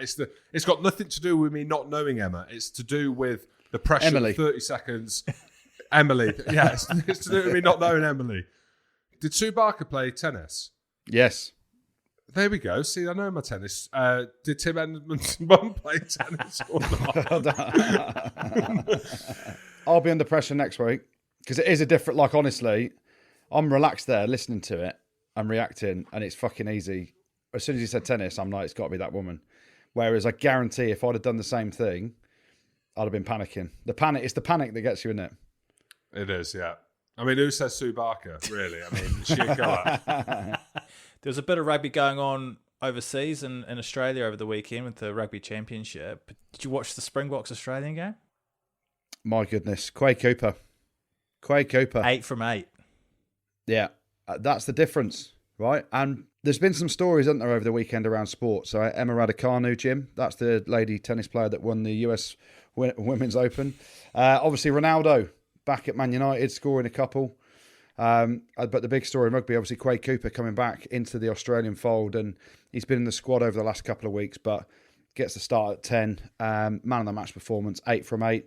It's got nothing to do with me not knowing Emma. It's to do with the pressure Emily. of 30 seconds. Emily. Yeah, it's to do with me not knowing Emily. Did Sue Barker play tennis? Yes. There we go. See, I know my tennis. Did Tim Edmonds' mum play tennis or not? I'll be under pressure next week because it is a different, like, honestly, I'm relaxed there listening to it. I'm reacting and it's fucking easy. As soon as you said tennis, I'm like, it's got to be that woman. Whereas I guarantee if I'd have done the same thing, I'd have been panicking. It's the panic that gets you in it. It is, yeah. I mean, who says Sue Barker, really? I mean, she'd go out. There's a bit of rugby going on overseas in Australia over the weekend with the Rugby Championship. Did you watch the Springboks Australian game? My goodness. Quade Cooper. 8 from 8. Yeah, that's the difference, right? And there's been some stories, hasn't there, over the weekend around sport. So Emma Raducanu, Jim, that's the lady tennis player that won the US Women's Open. Obviously, Ronaldo back at Man United, scoring a couple. But the big story in rugby, obviously, Quade Cooper coming back into the Australian fold, and he's been in the squad over the last couple of weeks. But gets the start at 10. Man of the match performance, 8 from 8.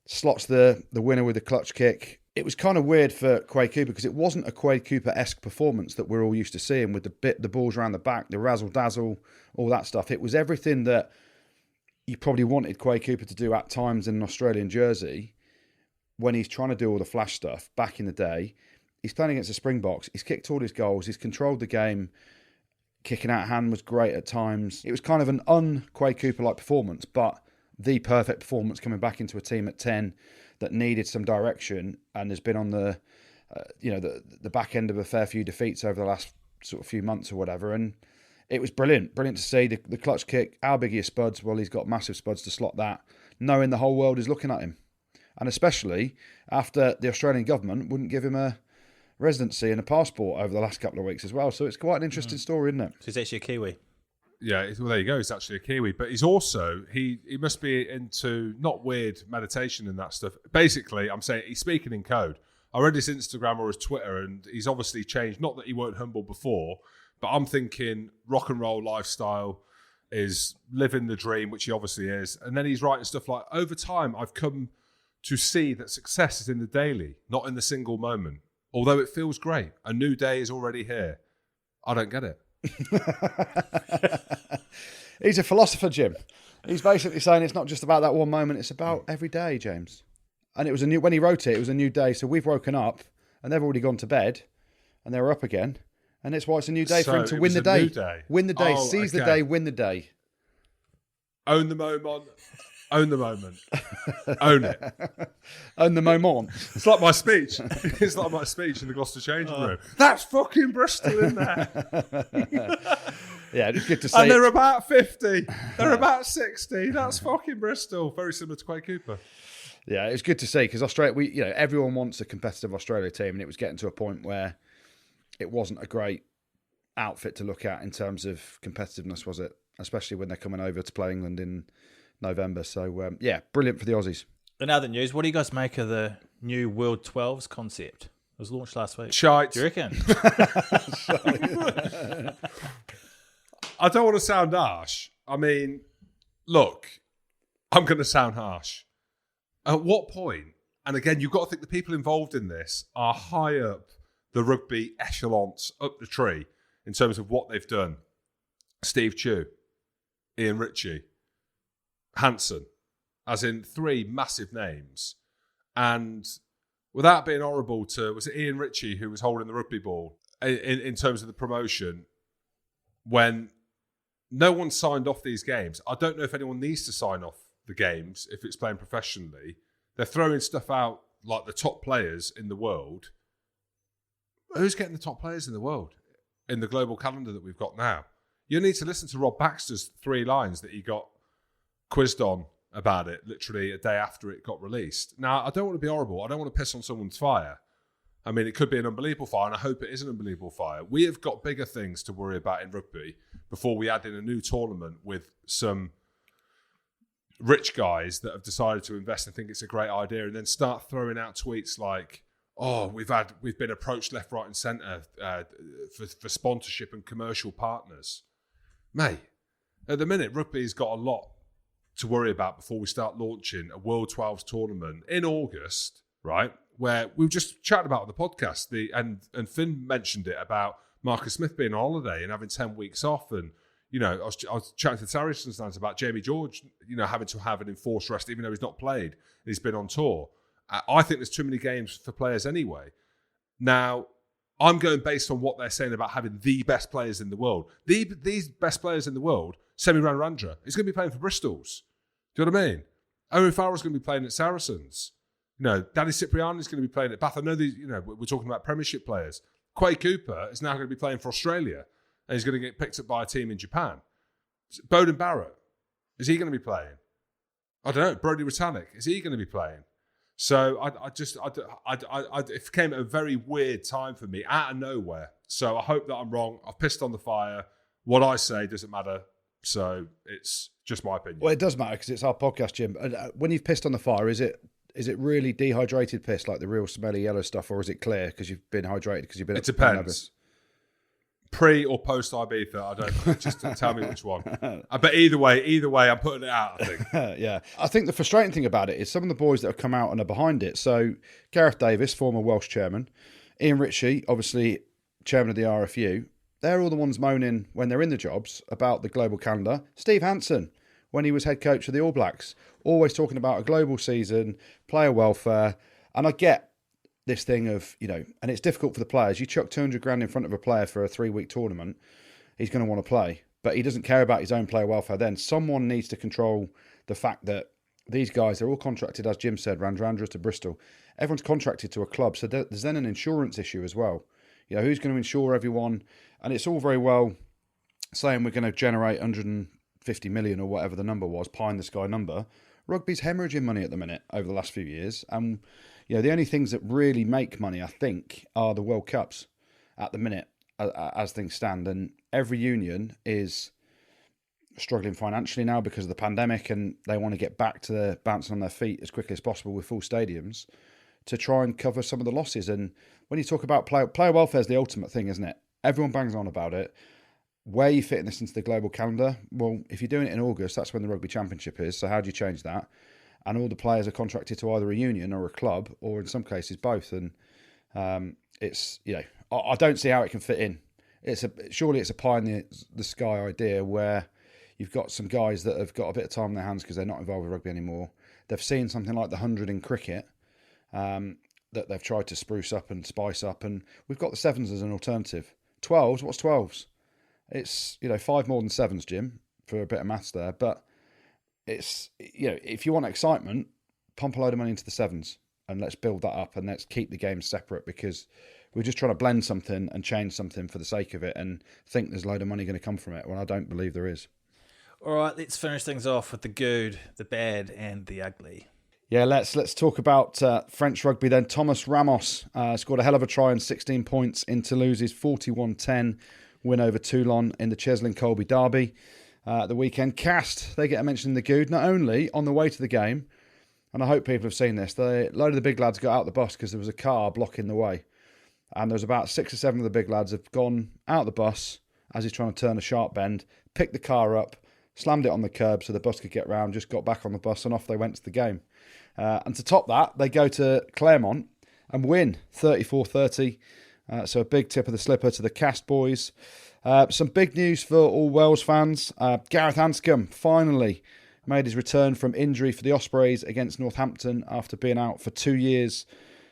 Slots the winner with a clutch kick. It was kind of weird for Quade Cooper because it wasn't a Quade Cooper-esque performance that we're all used to seeing with the balls around the back, the razzle-dazzle, all that stuff. It was everything that you probably wanted Quade Cooper to do at times in an Australian jersey when he's trying to do all the flash stuff back in the day. He's playing against the Springboks. He's kicked all his goals. He's controlled the game. Kicking out hand was great at times. It was kind of an un-Quade Cooper-like performance, but the perfect performance coming back into a team at 10 that needed some direction and has been on the back end of a fair few defeats over the last sort of few months or whatever. And it was brilliant to see the clutch kick. How big are your spuds? Well, he's got massive spuds to slot that, knowing the whole world is looking at him. And especially after the Australian government wouldn't give him a residency and a passport over the last couple of weeks as well. So it's quite an interesting story, isn't it? So he's actually a Kiwi. Yeah, well, there you go. He's actually a Kiwi, but he's also he must be into not weird meditation and that stuff. Basically, I'm saying he's speaking in code. I read his Instagram or his Twitter, and he's obviously changed. Not that he weren't humble before, but I'm thinking rock and roll lifestyle is living the dream, which he obviously is. And then he's writing stuff like, over time, I've come to see that success is in the daily, not in the single moment. Although it feels great, a new day is already here. I don't get it. He's a philosopher, Jim. He's basically saying it's not just about that one moment, it's about every day, James. And it was when he wrote it was a new day. So we've woken up and they've already gone to bed and they're up again. And that's why it's a new day for him to win the day. Win the day, seize the day, win the day. Own the moment. Own the moment. Own it. Own the moment. It's like my speech. It's like my speech in the Gloucester changing room. That's fucking Bristol in there. Yeah, it's good to see. And they're about 50. They're about 60. That's fucking Bristol. Very similar to Quade Cooper. Yeah, it's good to see because Australia, everyone wants a competitive Australia team, and it was getting to a point where it wasn't a great outfit to look at in terms of competitiveness, was it? Especially when they're coming over to play England in November. So, brilliant for the Aussies. In other news, what do you guys make of the new World 12s concept? It was launched last week. Shite. Do you reckon? I don't want to sound harsh. I mean, look, I'm going to sound harsh. At what point, and again, you've got to think the people involved in this are high up the rugby echelons, up the tree, in terms of what they've done. Steve Chew, Ian Ritchie, Hansen, as in 3 massive names. And without being horrible was it Ian Ritchie who was holding the rugby ball in terms of the promotion when no one signed off these games? I don't know if anyone needs to sign off the games if it's playing professionally. They're throwing stuff out like the top players in the world. Who's getting the top players in the world in the global calendar that we've got now? You need to listen to Rob Baxter's 3 lines that he got quizzed on about it literally a day after it got released. Now, I don't want to be horrible. I don't want to piss on someone's fire. I mean, it could be an unbelievable fire, and I hope it is an unbelievable fire. We have got bigger things to worry about in rugby before we add in a new tournament with some rich guys that have decided to invest and think it's a great idea, and then start throwing out tweets like, "Oh, we've been approached left, right, and centre for sponsorship and commercial partners." Mate, at the minute, rugby's got a lot to worry about before we start launching a World 12s tournament in August, right? Where we've just chatted about on the podcast, and Finn mentioned it about Marcus Smith being on holiday and having 10 weeks off, and I was chatting to the Saracens fans about Jamie George, having to have an enforced rest even though he's not played and he's been on tour. I think there's too many games for players anyway. Now, I'm going based on what they're saying about having the best players in the world. These best players in the world, Semi Radradra, is going to be playing for Bristol's. Do you know what I mean? Owen Farrell's going to be playing at Saracens. Danny Cipriani is going to be playing at Bath. I know these. We're talking about Premiership players. Quade Cooper is now going to be playing for Australia, and he's going to get picked up by a team in Japan. Bowden Barrett, is he going to be playing? I don't know. Brodie Retallick, is he going to be playing? So it came at a very weird time for me, out of nowhere. So I hope that I'm wrong. I've pissed on the fire. What I say doesn't matter. So it's just my opinion. Well, it does matter because it's our podcast, Jim. When you've pissed on the fire, is it really dehydrated piss, like the real smelly yellow stuff, or is it clear because you've been hydrated because you've been? It depends. Pre or post Ibiza, I don't know. Just tell me which one. But either way, I'm putting it out, I think. Yeah. I think the frustrating thing about it is some of the boys that have come out and are behind it. So Gareth Davis, former Welsh chairman, Ian Ritchie, obviously chairman of the RFU, they're all the ones moaning when they're in the jobs about the global calendar. Steve Hansen, when he was head coach of the All Blacks, always talking about a global season, player welfare. And I get this thing of, and it's difficult for the players. You chuck 200 grand in front of a player for a 3-week tournament, he's going to want to play. But he doesn't care about his own player welfare then. Someone needs to control the fact that these guys, they're all contracted, as Jim said, Randrandra to Bristol. Everyone's contracted to a club. So there's then an insurance issue as well. Who's going to insure everyone? And it's all very well saying we're going to generate 150 million or whatever the number was, pie in the sky number. Rugby's hemorrhaging money at the minute over the last few years. And the only things that really make money, I think, are the World Cups at the minute, as things stand. And every union is struggling financially now because of the pandemic, and they want to get back to bouncing on their feet as quickly as possible with full stadiums to try and cover some of the losses. And when you talk about player welfare is the ultimate thing, isn't it? Everyone bangs on about it. Where are you fitting this into the global calendar? Well, if you're doing it in August, that's when the Rugby Championship is. So how do you change that? And all the players are contracted to either a union or a club, or in some cases both. And it's, I don't see how it can fit in. Surely it's a pie in the sky idea where you've got some guys that have got a bit of time on their hands because they're not involved with rugby anymore. They've seen something like the 100 in cricket that they've tried to spruce up and spice up. And we've got the sevens as an alternative. 12s, what's 12s? It's, 5 more than sevens, Jim, for a bit of maths there. But it's, if you want excitement, pump a load of money into the sevens and let's build that up and let's keep the games separate, because we're just trying to blend something and change something for the sake of it and think there's a load of money going to come from it when I don't believe there is. All right, let's finish things off with the good, the bad and the ugly. Yeah, let's talk about French rugby then. Thomas Ramos scored a hell of a try and 16 points in Toulouse's 41-10 win over Toulon in the Cheslin-Colby derby. The weekend. Cast, they get a mention in the good, not only on the way to the game, and I hope people have seen this, a load of the big lads got out the bus because there was a car blocking the way. And there was about 6 or 7 of the big lads have gone out the bus as he's trying to turn a sharp bend, picked the car up, slammed it on the curb so the bus could get round, just got back on the bus and off they went to the game. And to top that, they go to Claremont and win 34-30. So a big tip of the slipper to the Cast boys. Some big news for all Wales fans. Gareth Hanscom finally made his return from injury for the Ospreys against Northampton after being out for 2 years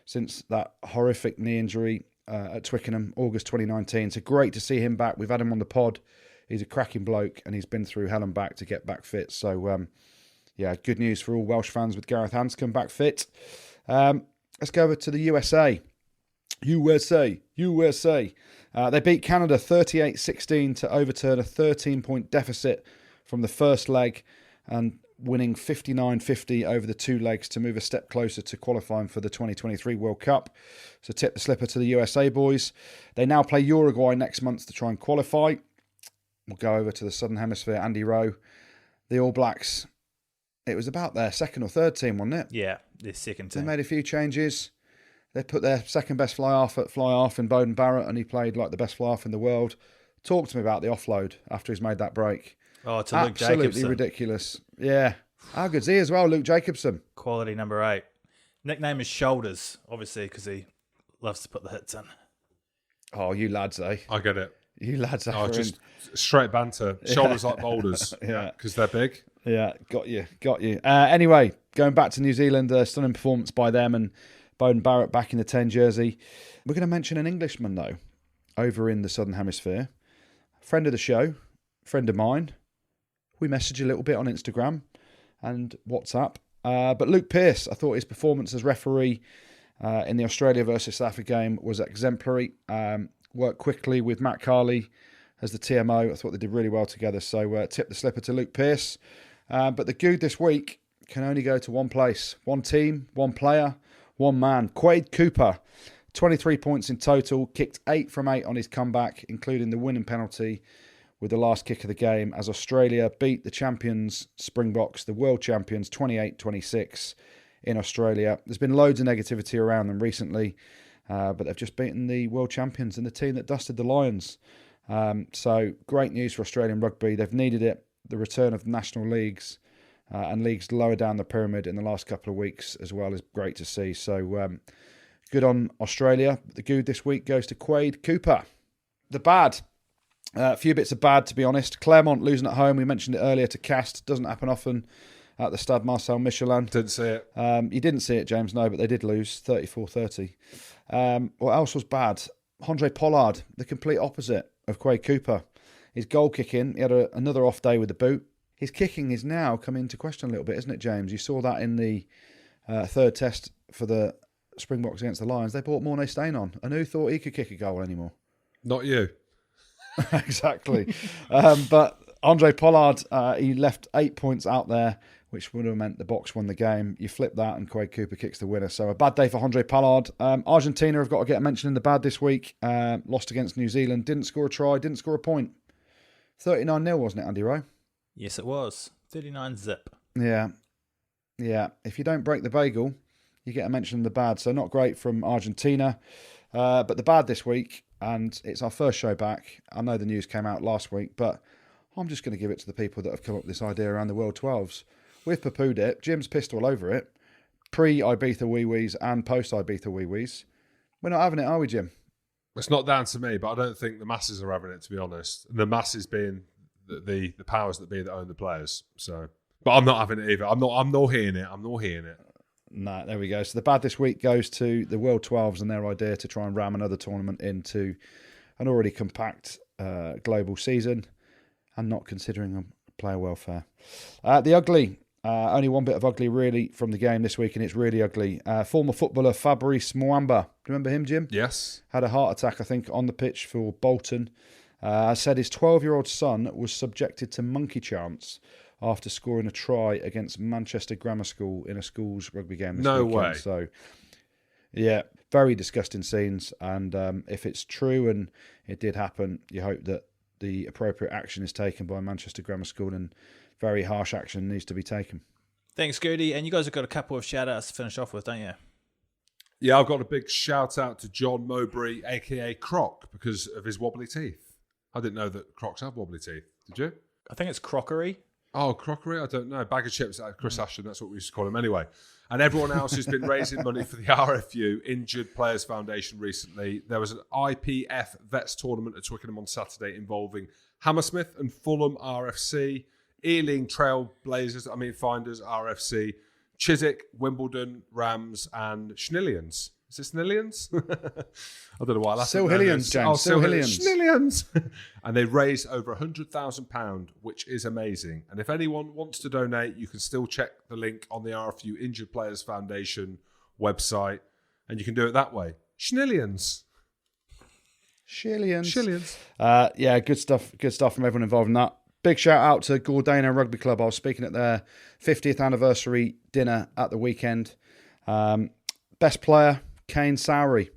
since that horrific knee injury at Twickenham, August 2019. So great to see him back. We've had him on the pod. He's a cracking bloke and he's been through hell and back to get back fit. So, good news for all Welsh fans with Gareth Hanscom back fit. Let's go over to the USA. USA. They beat Canada 38-16 to overturn a 13-point deficit from the first leg and winning 59-50 over the 2 legs to move a step closer to qualifying for the 2023 World Cup. So tip the slipper to the USA boys. They now play Uruguay next month to try and qualify. We'll go over to the Southern Hemisphere. Andy Rowe, the All Blacks. It was about their second or third team, wasn't it? Yeah, their second team. They made a few changes. They put their second best fly-half at fly-half in Bowden Barrett, and he played like the best fly-half in the world. Talk to me about the offload after he's made that break. Oh, to Luke Jacobson. Absolutely ridiculous. Yeah. How good's he as well, Luke Jacobson? Quality number 8. Nickname is Shoulders, obviously, because he loves to put the hits in. Oh, you lads, eh? I get it. You lads are just straight banter. Shoulders like boulders. Yeah. Because they're big. Yeah, got you. Anyway, going back to New Zealand, a stunning performance by them and Bowden Barrett back in the 10 jersey. We're going to mention an Englishman, though, over in the Southern Hemisphere. Friend of the show, friend of mine. We messaged a little bit on Instagram and WhatsApp. But Luke Pearce, I thought his performance as referee in the Australia versus South Africa game was exemplary. Worked quickly with Matt Carley as the TMO. I thought they did really well together. So tip the slipper to Luke Pearce. But the good this week can only go to one place. One team, one player, one man. Quade Cooper, 23 points in total, kicked 8 from 8 on his comeback, including the winning penalty with the last kick of the game as Australia beat the champions Springboks, the world champions, 28-26 in Australia. There's been loads of negativity around them recently, but they've just beaten the world champions and the team that dusted the Lions. So great news for Australian rugby. They've needed it. The return of national leagues and leagues lower down the pyramid in the last couple of weeks as well is great to see. So good on Australia. The good this week goes to Quade Cooper. The bad. A few bits of bad, to be honest. Claremont losing at home. We mentioned it earlier to Cast. Doesn't happen often at the Stade Marcel Michelin. Didn't see it. You didn't see it, James, no, but they did lose 34-30. What else was bad? Andre Pollard, the complete opposite of Quade Cooper. His goal kicking, he had another off day with the boot. His kicking is now come into question a little bit, isn't it, James? You saw that in the third test for the Springboks against the Lions. They brought Mornay Stain on, and who thought he could kick a goal anymore? Not you. Exactly. But Andre Pollard, he left 8 points out there, which would have meant the Box won the game. You flip that and Quade Cooper kicks the winner. So a bad day for Andre Pollard. Argentina have got to get a mention in the bad this week. Lost against New Zealand. Didn't score a try. Didn't score a point. 39-0, wasn't it, Andy Rowe? Yes, it was. 39 zip. Yeah. If you don't break the bagel, you get a mention in the bad. So not great from Argentina. But the bad this week, and it's our first show back. I know the news came out last week, but I'm just going to give it to the people that have come up with this idea around the World 12s. We've poo-pooed it. Jim's pissed all over it. Pre-Ibiza wee-wees and post-Ibiza wee-wees. We're not having it, are we, Jim? It's not down to me, but I don't think the masses are having it, to be honest. The masses being the powers that be that own the players. So, but I'm not having it either. I'm not hearing it. No, there we go. So the bad this week goes to the World 12s and their idea to try and ram another tournament into an already compact global season and not considering player welfare. The ugly. Only one bit of ugly, really, from the game this week, and it's really ugly. Former footballer Fabrice Muamba. Do you remember him, Jim? Yes. Had a heart attack, I think, on the pitch for Bolton. Said his 12-year-old son was subjected to monkey chants after scoring a try against Manchester Grammar School in a school's rugby game this weekend. No way. So, yeah, very disgusting scenes. And if it's true and it did happen, you hope that the appropriate action is taken by Manchester Grammar School and very harsh action needs to be taken. Thanks, Goody. And you guys have got a couple of shout-outs to finish off with, don't you? Yeah, I've got a big shout-out to John Mowbray, a.k.a. Croc, because of his wobbly teeth. I didn't know that Crocs have wobbly teeth. Did you? I think it's crockery. Oh, crockery? I don't know. Bag of chips, Chris Ashton, that's what we used to call him anyway. And everyone else who's been raising money for the RFU Injured Players Foundation recently. There was an IPF Vets tournament at Twickenham on Saturday involving Hammersmith and Fulham RFC, Ealing Finders RFC, Chiswick, Wimbledon, Rams, and Schnillians. Is it Schnillians? I don't know why. Silhillians, James. Schnillians. And they raised over £100,000, which is amazing. And if anyone wants to donate, you can still check the link on the RFU Injured Players Foundation website, and you can do it that way. Schnillians. Yeah, good stuff. Good stuff from everyone involved in that. Big shout out to Gordana Rugby Club. I was speaking at their 50th anniversary dinner at the weekend. Best player, Kane Sowry.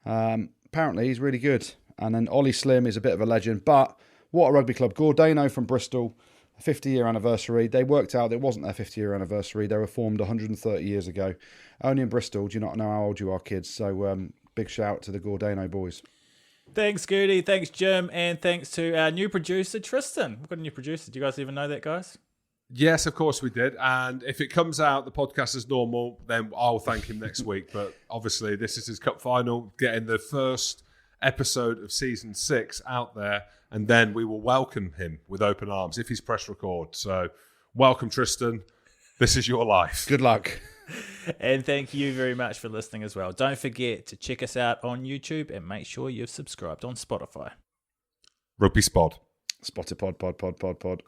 Apparently he's really good. And then Ollie Slim is a bit of a legend. But what a rugby club. Gordano from Bristol, 50-year anniversary. They worked out it wasn't their 50-year anniversary. They were formed 130 years ago. Only in Bristol. Do you not know how old you are, kids? So big shout to the Gordano boys. Thanks, Goody. Thanks, Jim. And thanks to our new producer, Tristan. We've got a new producer. Do you guys even know that, guys? Yes, of course we did. And if it comes out, the podcast is normal, then I'll thank him next week. But obviously, this is his cup final, getting the first episode of season 6 out there. And then we will welcome him with open arms if he's pressed record. So welcome, Tristan. This is your life. Good luck. And thank you very much for listening as well. Don't forget to check us out on YouTube and make sure you've subscribed on Spotify. Rugby Spod. Spotted pod.